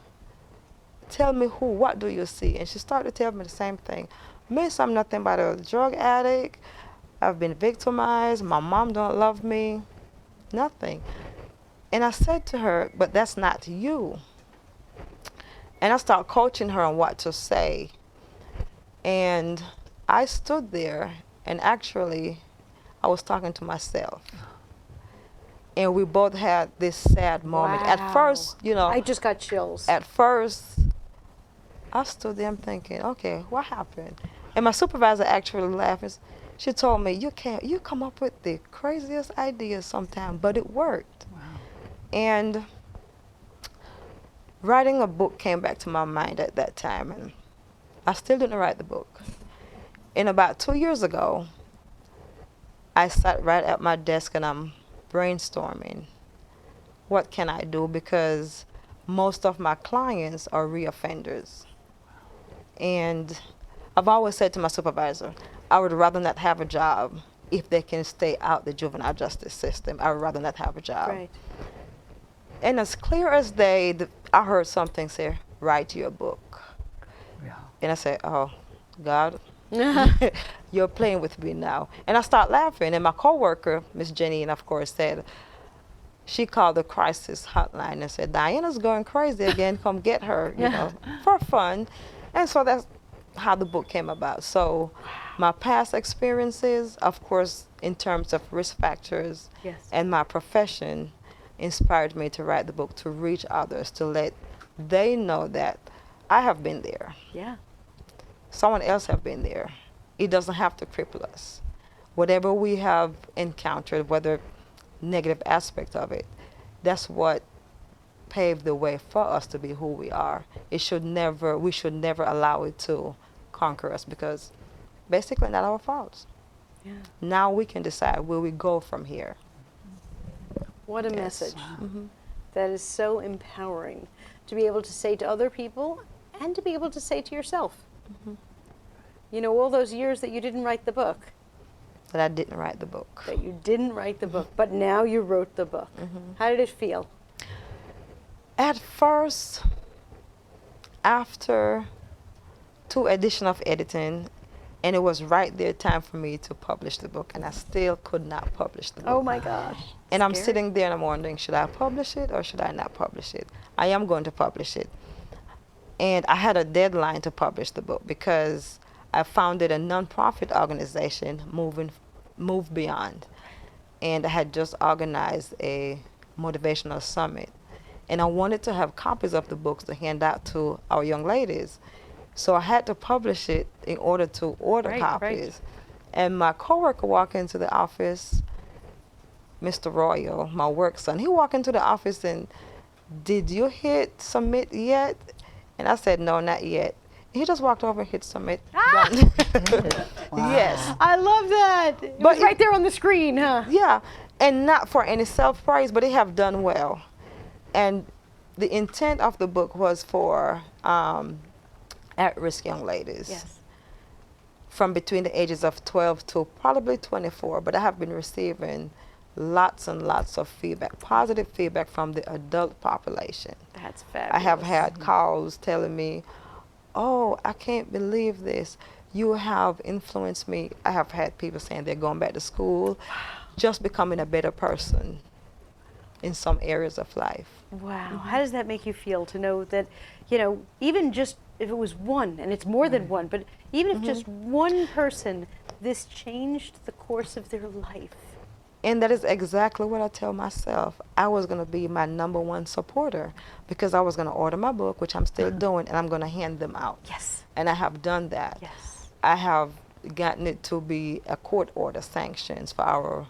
[SPEAKER 2] Tell me what do you see? And she started to tell me the same thing. Miss, I'm nothing but a drug addict. I've been victimized. My mom don't love me. Nothing. And I said to her, but that's not you. And I started coaching her on what to say. And I stood there, and actually, I was talking to myself. And we both had this sad moment.
[SPEAKER 1] Wow.
[SPEAKER 2] At first,
[SPEAKER 1] I just got chills.
[SPEAKER 2] At first, I stood there, I'm thinking, okay, what happened? And my supervisor actually laughed. She told me, you come up with the craziest ideas sometimes, but it worked. Wow. And writing a book came back to my mind at that time, and I still didn't write the book. And about 2 years ago, I sat right at my desk and I'm brainstorming. What can I do? Because most of my clients are reoffenders. And I've always said to my supervisor, I would rather not have a job if they can stay out the juvenile justice system. I would rather not have a job.
[SPEAKER 1] Right.
[SPEAKER 2] And as clear as day, I heard something say, write your book.
[SPEAKER 3] Yeah.
[SPEAKER 2] And I said, oh, God, you're playing with me now. And I started laughing. And my coworker, Miss Jenny, of course, said, she called the crisis hotline and said, Diana's going crazy again, come get her, for fun. And so that's how the book came about. So my past experiences, of course, in terms of risk factors,
[SPEAKER 1] Yes.
[SPEAKER 2] and my profession inspired me to write the book, to reach others, to let they know that I have been there.
[SPEAKER 1] Yeah.
[SPEAKER 2] Someone else have been there. It doesn't have to cripple us. Whatever we have encountered, whether negative aspect of it, that's what paved the way for us to be who we are. We should never allow it to conquer us, because basically not our fault.
[SPEAKER 1] Yeah.
[SPEAKER 2] Now we can decide where we go from here.
[SPEAKER 1] What a message. That is so empowering to be able to say to other people and to be able to say to yourself. You know, all those years that you didn't write the book.
[SPEAKER 2] That I didn't write the book.
[SPEAKER 1] That you didn't write the book, but now you wrote the book. How did it feel?
[SPEAKER 2] At first, after 2 editions of editing, and it was right there time for me to publish the book, and I still could not publish the book.
[SPEAKER 1] Oh my gosh.
[SPEAKER 2] And I'm
[SPEAKER 1] Scary.
[SPEAKER 2] sitting there and I'm wondering, should I publish it or should I not publish it? I am going to publish it. And I had a deadline to publish the book because I founded a nonprofit organization, Move Beyond. And I had just organized a motivational summit. And I wanted to have copies of the books to hand out to our young ladies. So I had to publish it in order to order copies.
[SPEAKER 1] Right.
[SPEAKER 2] And my coworker walked into the office, Mr. Royal, my work son, he walked into the office and, did you hit submit yet? And I said, no, not yet. He just walked over and hit submit. Done. Yes.
[SPEAKER 1] I love that. It was right there on the screen, huh?
[SPEAKER 2] Yeah, and not for any self-praise, but they have done well. And the intent of the book was for at-risk young ladies.
[SPEAKER 1] Yes.
[SPEAKER 2] From between the ages of 12 to probably 24, but I have been receiving lots and lots of feedback, positive feedback from the adult population.
[SPEAKER 1] That's fabulous.
[SPEAKER 2] I have had calls telling me, oh, I can't believe this. You have influenced me. I have had people saying they're going back to school, just becoming a better person in some areas of life.
[SPEAKER 1] Wow. How does that make you feel to know that, you know, even just if it was one, and it's more than one, but even if just one person, this changed the course of their life?
[SPEAKER 2] And that is exactly what I tell myself. I was going to be my #1 supporter because I was going to order my book, which I'm still doing, and I'm going to hand them out.
[SPEAKER 1] Yes.
[SPEAKER 2] And I have done that.
[SPEAKER 1] Yes.
[SPEAKER 2] I have gotten it to be a court order sanctions for our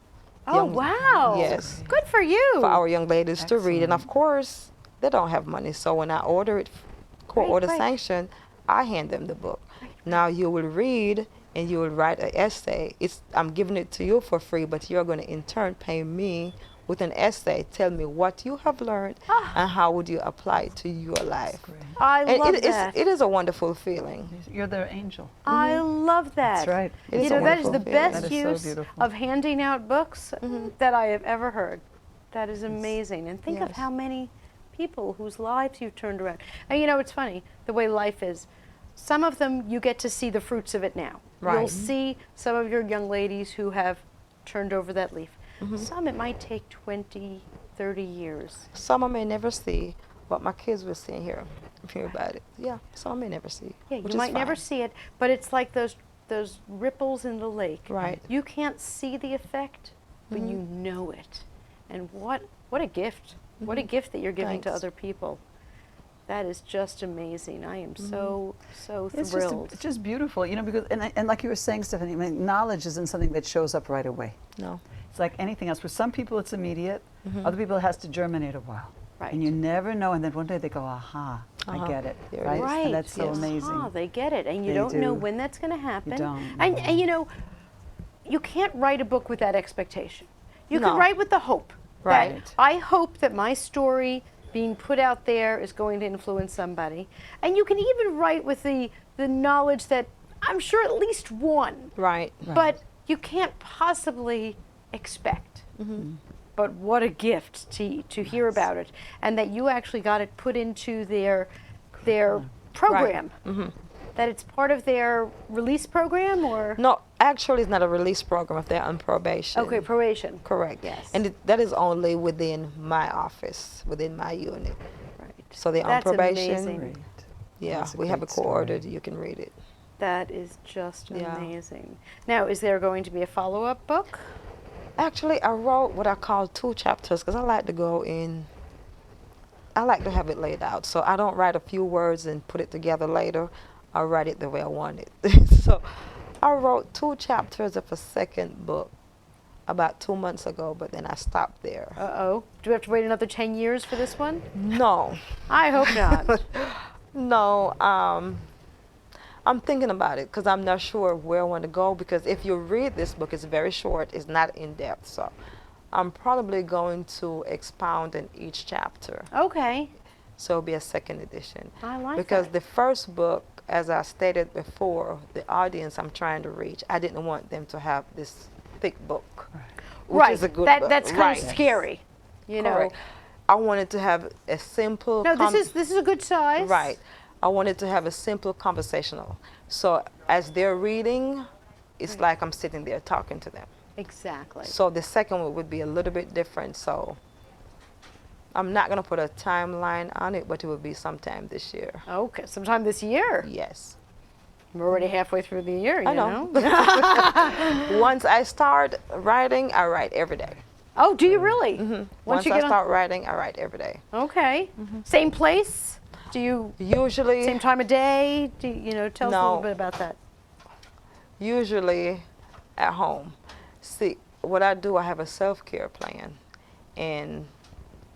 [SPEAKER 1] young, wow.
[SPEAKER 2] Yes.
[SPEAKER 1] Good for you.
[SPEAKER 2] For our young ladies to read. And of course, they don't have money. So when I order it, court order sanction, I hand them the book. Now you will read and you will write an essay. I'm giving it to you for free, but you're going to in turn pay me with an essay. Tell me what you have learned and how would you apply it to your life.
[SPEAKER 1] I love
[SPEAKER 2] it
[SPEAKER 1] that.
[SPEAKER 2] It is a wonderful feeling.
[SPEAKER 3] You're their angel.
[SPEAKER 1] I love that.
[SPEAKER 3] That's right.
[SPEAKER 1] You know, that is the best
[SPEAKER 3] That is so
[SPEAKER 1] use
[SPEAKER 3] beautiful.
[SPEAKER 1] of handing out books that I have ever heard. That is amazing. And think of how many people whose lives you've turned around. And you know, it's funny, the way life is. Some of them, you get to see the fruits of it now.
[SPEAKER 2] Right.
[SPEAKER 1] You'll see some of your young ladies who have turned over that leaf. Some it might take 20, 30 years.
[SPEAKER 2] Some I may never see, but my kids will see and hear about it. Yeah, some I may never see.
[SPEAKER 1] Yeah,
[SPEAKER 2] which
[SPEAKER 1] you
[SPEAKER 2] is
[SPEAKER 1] might never
[SPEAKER 2] fine.
[SPEAKER 1] see it, but it's like those ripples in the lake.
[SPEAKER 2] Right.
[SPEAKER 1] You can't see the effect, but you know it. And what a gift. What a gift that you're giving to
[SPEAKER 2] Thanks.
[SPEAKER 1] other people. That is just amazing. I am so
[SPEAKER 3] It's
[SPEAKER 1] thrilled.
[SPEAKER 3] it's just beautiful, you know, because, and like you were saying, Stephanie, I mean, knowledge isn't something that shows up right away.
[SPEAKER 2] No.
[SPEAKER 3] It's like anything else. For some people, it's immediate. Other people, it has to germinate a while.
[SPEAKER 1] Right.
[SPEAKER 3] And you never know, and then one day they go, aha, I get it.
[SPEAKER 2] There it
[SPEAKER 3] Right?
[SPEAKER 2] is.
[SPEAKER 1] Right.
[SPEAKER 3] And that's so
[SPEAKER 2] Yes.
[SPEAKER 3] amazing.
[SPEAKER 1] Ah, they get it. And you
[SPEAKER 3] They
[SPEAKER 1] don't know
[SPEAKER 3] do.
[SPEAKER 1] when that's going to happen.
[SPEAKER 3] don't,
[SPEAKER 1] And you know, you can't write a book with that expectation. You can
[SPEAKER 2] No.
[SPEAKER 1] write with the hope.
[SPEAKER 2] Right.
[SPEAKER 1] That I hope that my story being put out there is going to influence somebody. And you can even write with the knowledge that I'm sure at least one.
[SPEAKER 2] Right.
[SPEAKER 1] But you can't possibly expect. But what a gift to hear about it, and that you actually got it put into their program. That it's part of their release program, or
[SPEAKER 2] No, actually, it's not a release program if they're on probation.
[SPEAKER 1] okay, probation.
[SPEAKER 2] Correct.
[SPEAKER 1] Yes.
[SPEAKER 2] And that is only within my office, within my unit.
[SPEAKER 1] Right.
[SPEAKER 2] So they're on
[SPEAKER 1] That's
[SPEAKER 2] probation.
[SPEAKER 1] amazing.
[SPEAKER 3] Great.
[SPEAKER 2] Yeah,
[SPEAKER 3] That's a
[SPEAKER 2] we have it
[SPEAKER 3] great story.
[SPEAKER 2] co-ordered. You can read it.
[SPEAKER 1] That is just
[SPEAKER 2] Yeah.
[SPEAKER 1] amazing. Now, is there going to be a follow-up book?
[SPEAKER 2] Actually, I wrote what I call 2 chapters because I like to go in. I like to have it laid out. So I don't write a few words and put it together later. I write it the way I want it. So I wrote 2 chapters of a second book about 2 months ago, but then I stopped there.
[SPEAKER 1] Uh-oh. Do we have to wait another 10 years for this one?
[SPEAKER 2] No.
[SPEAKER 1] I hope not.
[SPEAKER 2] No. I'm thinking about it because I'm not sure where I want to go, because if you read this book, it's very short. It's not in depth. So I'm probably going to expound in each chapter.
[SPEAKER 1] Okay.
[SPEAKER 2] So it'll be a second edition.
[SPEAKER 1] I like
[SPEAKER 2] because
[SPEAKER 1] that.
[SPEAKER 2] the first book, as I stated before, the audience I'm trying to reach, I didn't want them to have this thick book, which is a good book.
[SPEAKER 1] That's kind of scary, you know.
[SPEAKER 2] Correct. I wanted to have a simple.
[SPEAKER 1] No, this is a good size.
[SPEAKER 2] Right. I wanted to have a simple conversational. So as they're reading, it's like I'm sitting there talking to them.
[SPEAKER 1] Exactly.
[SPEAKER 2] So the second one would be a little bit different. So I'm not going to put a timeline on it, but it will be sometime this year.
[SPEAKER 1] Okay, sometime this year.
[SPEAKER 2] Yes.
[SPEAKER 1] We're already halfway through the year, you
[SPEAKER 2] I know. Once I start writing, I write every day.
[SPEAKER 1] Oh, do you really?
[SPEAKER 2] Mm-hmm.
[SPEAKER 1] Once
[SPEAKER 2] I start writing, I write every day.
[SPEAKER 1] Okay. Same place? Do you
[SPEAKER 2] usually
[SPEAKER 1] same time of day? Do you know? Tell us a little bit about that.
[SPEAKER 2] Usually, at home. See, what I do, I have a self-care plan, and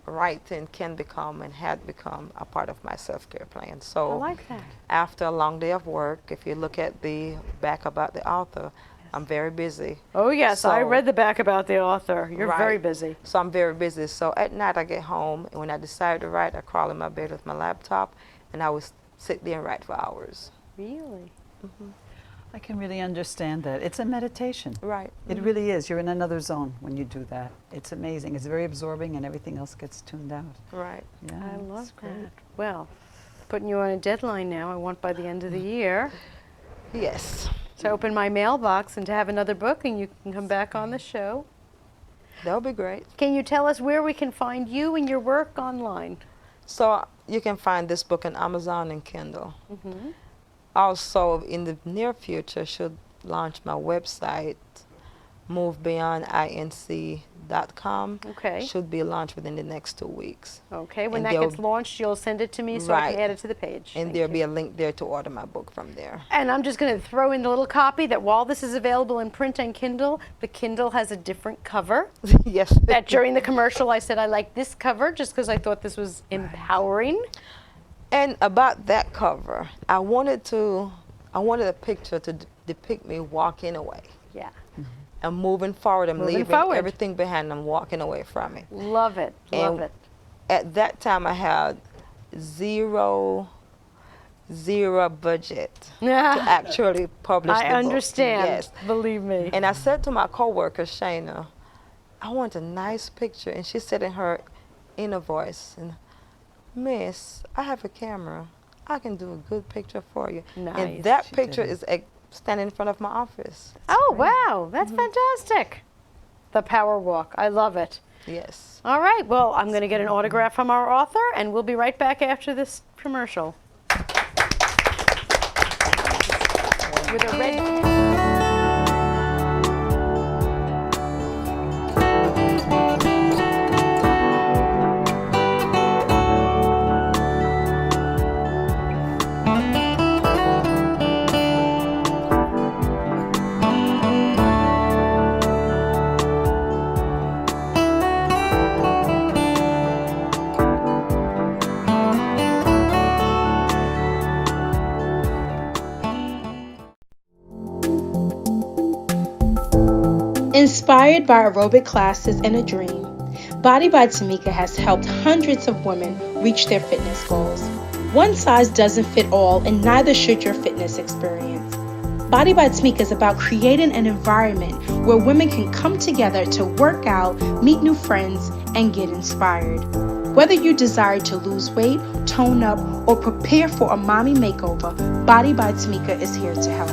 [SPEAKER 2] writing can become and had become a part of my self-care plan. So
[SPEAKER 1] I like that.
[SPEAKER 2] After a long day of work, if you look at the back about the author, I'm very busy.
[SPEAKER 1] Oh yes,
[SPEAKER 2] So,
[SPEAKER 1] I read the back about the author. You're
[SPEAKER 2] right.
[SPEAKER 1] very busy.
[SPEAKER 2] So I'm very busy. So at night I get home, and when I decide to write, I crawl in my bed with my laptop, and I would sit there and write for hours.
[SPEAKER 1] Really?
[SPEAKER 2] Mm-hmm.
[SPEAKER 3] I can really understand that. It's a meditation.
[SPEAKER 2] Right.
[SPEAKER 3] It really is. You're in another zone when you do that. It's amazing. It's very absorbing, and everything else gets tuned out.
[SPEAKER 2] Right.
[SPEAKER 3] Yeah,
[SPEAKER 1] I love
[SPEAKER 3] it's great.
[SPEAKER 1] that. Well, putting you on a deadline now. I want by the end of the year
[SPEAKER 2] Yes.
[SPEAKER 1] to open my mailbox and to have another book, and you can come back on the show.
[SPEAKER 2] That would be great.
[SPEAKER 1] Can you tell us where we can find you and your work online?
[SPEAKER 2] So you can find this book on Amazon and Kindle.
[SPEAKER 1] Mm-hmm.
[SPEAKER 2] Also, in the near future, should launch my website, movebeyondinc.com.
[SPEAKER 1] Okay.
[SPEAKER 2] Should be launched within the next 2 weeks.
[SPEAKER 1] Okay, when
[SPEAKER 2] And
[SPEAKER 1] that
[SPEAKER 2] there'll-
[SPEAKER 1] gets launched, you'll send it to me so I
[SPEAKER 2] Right.
[SPEAKER 1] can add it to the page.
[SPEAKER 2] And
[SPEAKER 1] Thank
[SPEAKER 2] there'll
[SPEAKER 1] you.
[SPEAKER 2] be a link there to order my book from there.
[SPEAKER 1] And I'm just going to throw in a little copy that while this is available in print and Kindle, the Kindle has a different cover.
[SPEAKER 2] Yes.
[SPEAKER 1] That during the commercial I said I like this cover just because I thought this was empowering.
[SPEAKER 2] And about that cover, I wanted a picture to depict me walking away.
[SPEAKER 1] Yeah.
[SPEAKER 2] I'm moving forward. I'm
[SPEAKER 1] Moving
[SPEAKER 2] leaving
[SPEAKER 1] forward.
[SPEAKER 2] everything behind. I'm walking away from it.
[SPEAKER 1] Love it. Love
[SPEAKER 2] And
[SPEAKER 1] it.
[SPEAKER 2] At that time, I had zero budget to actually publish the
[SPEAKER 1] I
[SPEAKER 2] book.
[SPEAKER 1] understand.
[SPEAKER 2] Yes.
[SPEAKER 1] Believe me.
[SPEAKER 2] And I said to my coworker, Shayna, I want a nice picture. And she said in her inner voice, Miss, I have a camera. I can do a good picture for you.
[SPEAKER 1] Nice.
[SPEAKER 2] And that
[SPEAKER 3] She
[SPEAKER 2] picture
[SPEAKER 3] did
[SPEAKER 2] is standing in front of my office.
[SPEAKER 1] Oh, wow. That's fantastic. The Power Walk. I love it.
[SPEAKER 2] Yes.
[SPEAKER 1] All right. Well, I'm going to get an autograph from our author, and we'll be right back after this commercial. With a red.
[SPEAKER 11] Inspired by aerobic classes and a dream, Body by Tamika has helped hundreds of women reach their fitness goals. One size doesn't fit all, and neither should your fitness experience. Body by Tamika is about creating an environment where women can come together to work out, meet new friends, and get inspired. Whether you desire to lose weight, tone up, or prepare for a mommy makeover, Body by Tamika is here to help.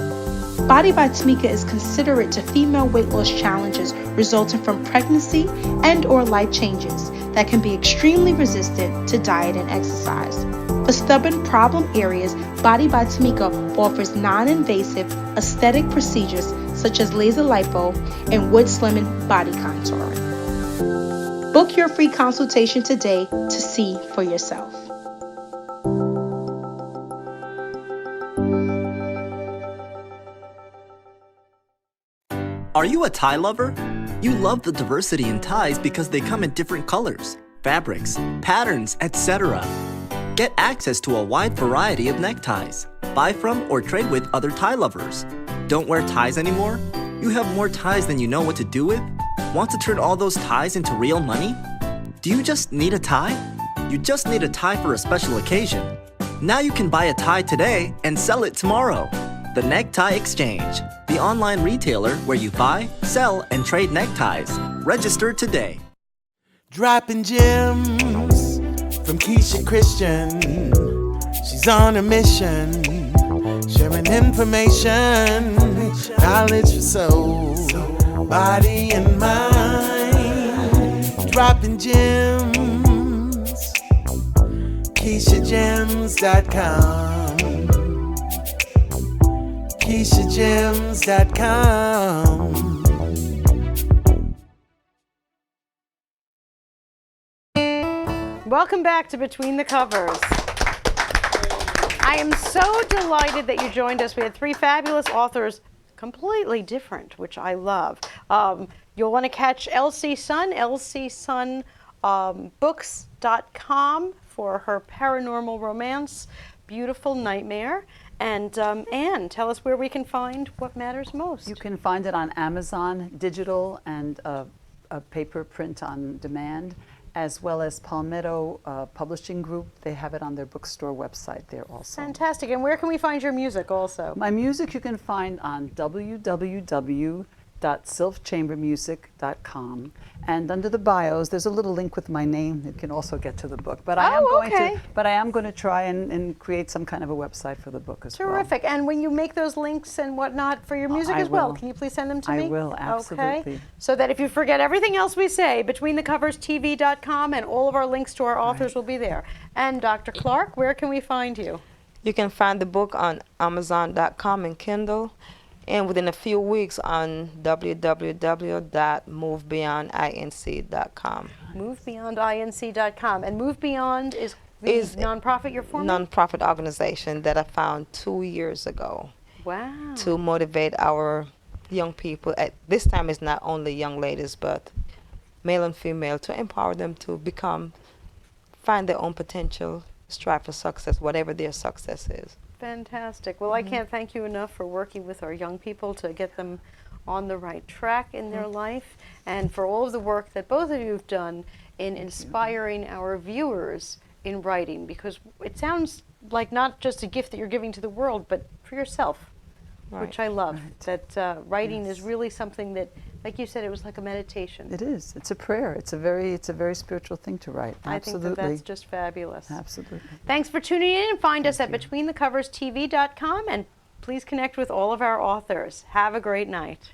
[SPEAKER 11] Body by Tamika is considerate to female weight loss challenges resulting from pregnancy and or life changes that can be extremely resistant to diet and exercise. For stubborn problem areas, Body by Tamika offers non-invasive aesthetic procedures such as laser lipo and wood slimming body contouring. Book your free consultation today to see for yourself.
[SPEAKER 12] Are you a tie lover? You love the diversity in ties because they come in different colors, fabrics, patterns, etc. Get access to a wide variety of neckties. Buy from or trade with other tie lovers. Don't wear ties anymore? You have more ties than you know what to do with? Want to turn all those ties into real money? Do you just need a tie? You just need a tie for a special occasion. Now you can buy a tie today and sell it tomorrow. The Necktie Exchange, the online retailer where you buy, sell, and trade neckties. Register today.
[SPEAKER 13] Dropping gems from Keisha Christian. She's on a mission, sharing information, knowledge for soul, body and mind. Dropping gems, KeishaGems.com. KeishaGems.com.
[SPEAKER 1] Welcome back to Between the Covers. I am so delighted that you joined us. We had three fabulous authors, completely different, which I love. You'll want to catch Elsie Sun, LCSunbooks.com for her paranormal romance, Beautiful Nightmare. And Anne, tell us where we can find What Matters Most.
[SPEAKER 3] You can find it on Amazon, digital and a paper print on demand, as well as Palmetto Publishing Group. They have it on their bookstore website there also.
[SPEAKER 1] Fantastic. And where can we find your music also?
[SPEAKER 3] My music you can find on www.sylphchambermusic.com. And under the bios, there's a little link with my name. You can also get to the book. But I am going to try and create some kind of a website for the book as well.
[SPEAKER 1] Terrific. And when you make those links and whatnot for your music as well, can you please send them to me?
[SPEAKER 3] I will, absolutely.
[SPEAKER 1] Okay. So that if you forget everything else we say, BetweenTheCoversTV.com and all of our links to our authors will be there. And Dr. Clark, where can we find you?
[SPEAKER 2] You can find the book on Amazon.com and Kindle, and within a few weeks on www.movebeyondinc.com.
[SPEAKER 1] Movebeyondinc.com. And Move Beyond is the nonprofit you're forming?
[SPEAKER 2] Nonprofit organization that I found 2 years ago.
[SPEAKER 1] Wow.
[SPEAKER 2] To motivate our young people. At this time, it's not only young ladies, but male and female, to empower them to find their own potential, strive for success, whatever their success is.
[SPEAKER 1] Fantastic. Well, I can't thank you enough for working with our young people to get them on the right track in their life, and for all of the work that both of you have done in inspiring our viewers in writing, because it sounds like not just a gift that you're giving to the world, but for yourself, which I love. That writing is really something that, like you said, it was like a meditation.
[SPEAKER 3] It is. It's a prayer. It's a very spiritual thing to write. Absolutely.
[SPEAKER 1] I think that's just fabulous.
[SPEAKER 3] Absolutely.
[SPEAKER 1] Thanks for tuning in, and find us at BetweenTheCoversTV.com, and please connect with all of our authors. Have a great night.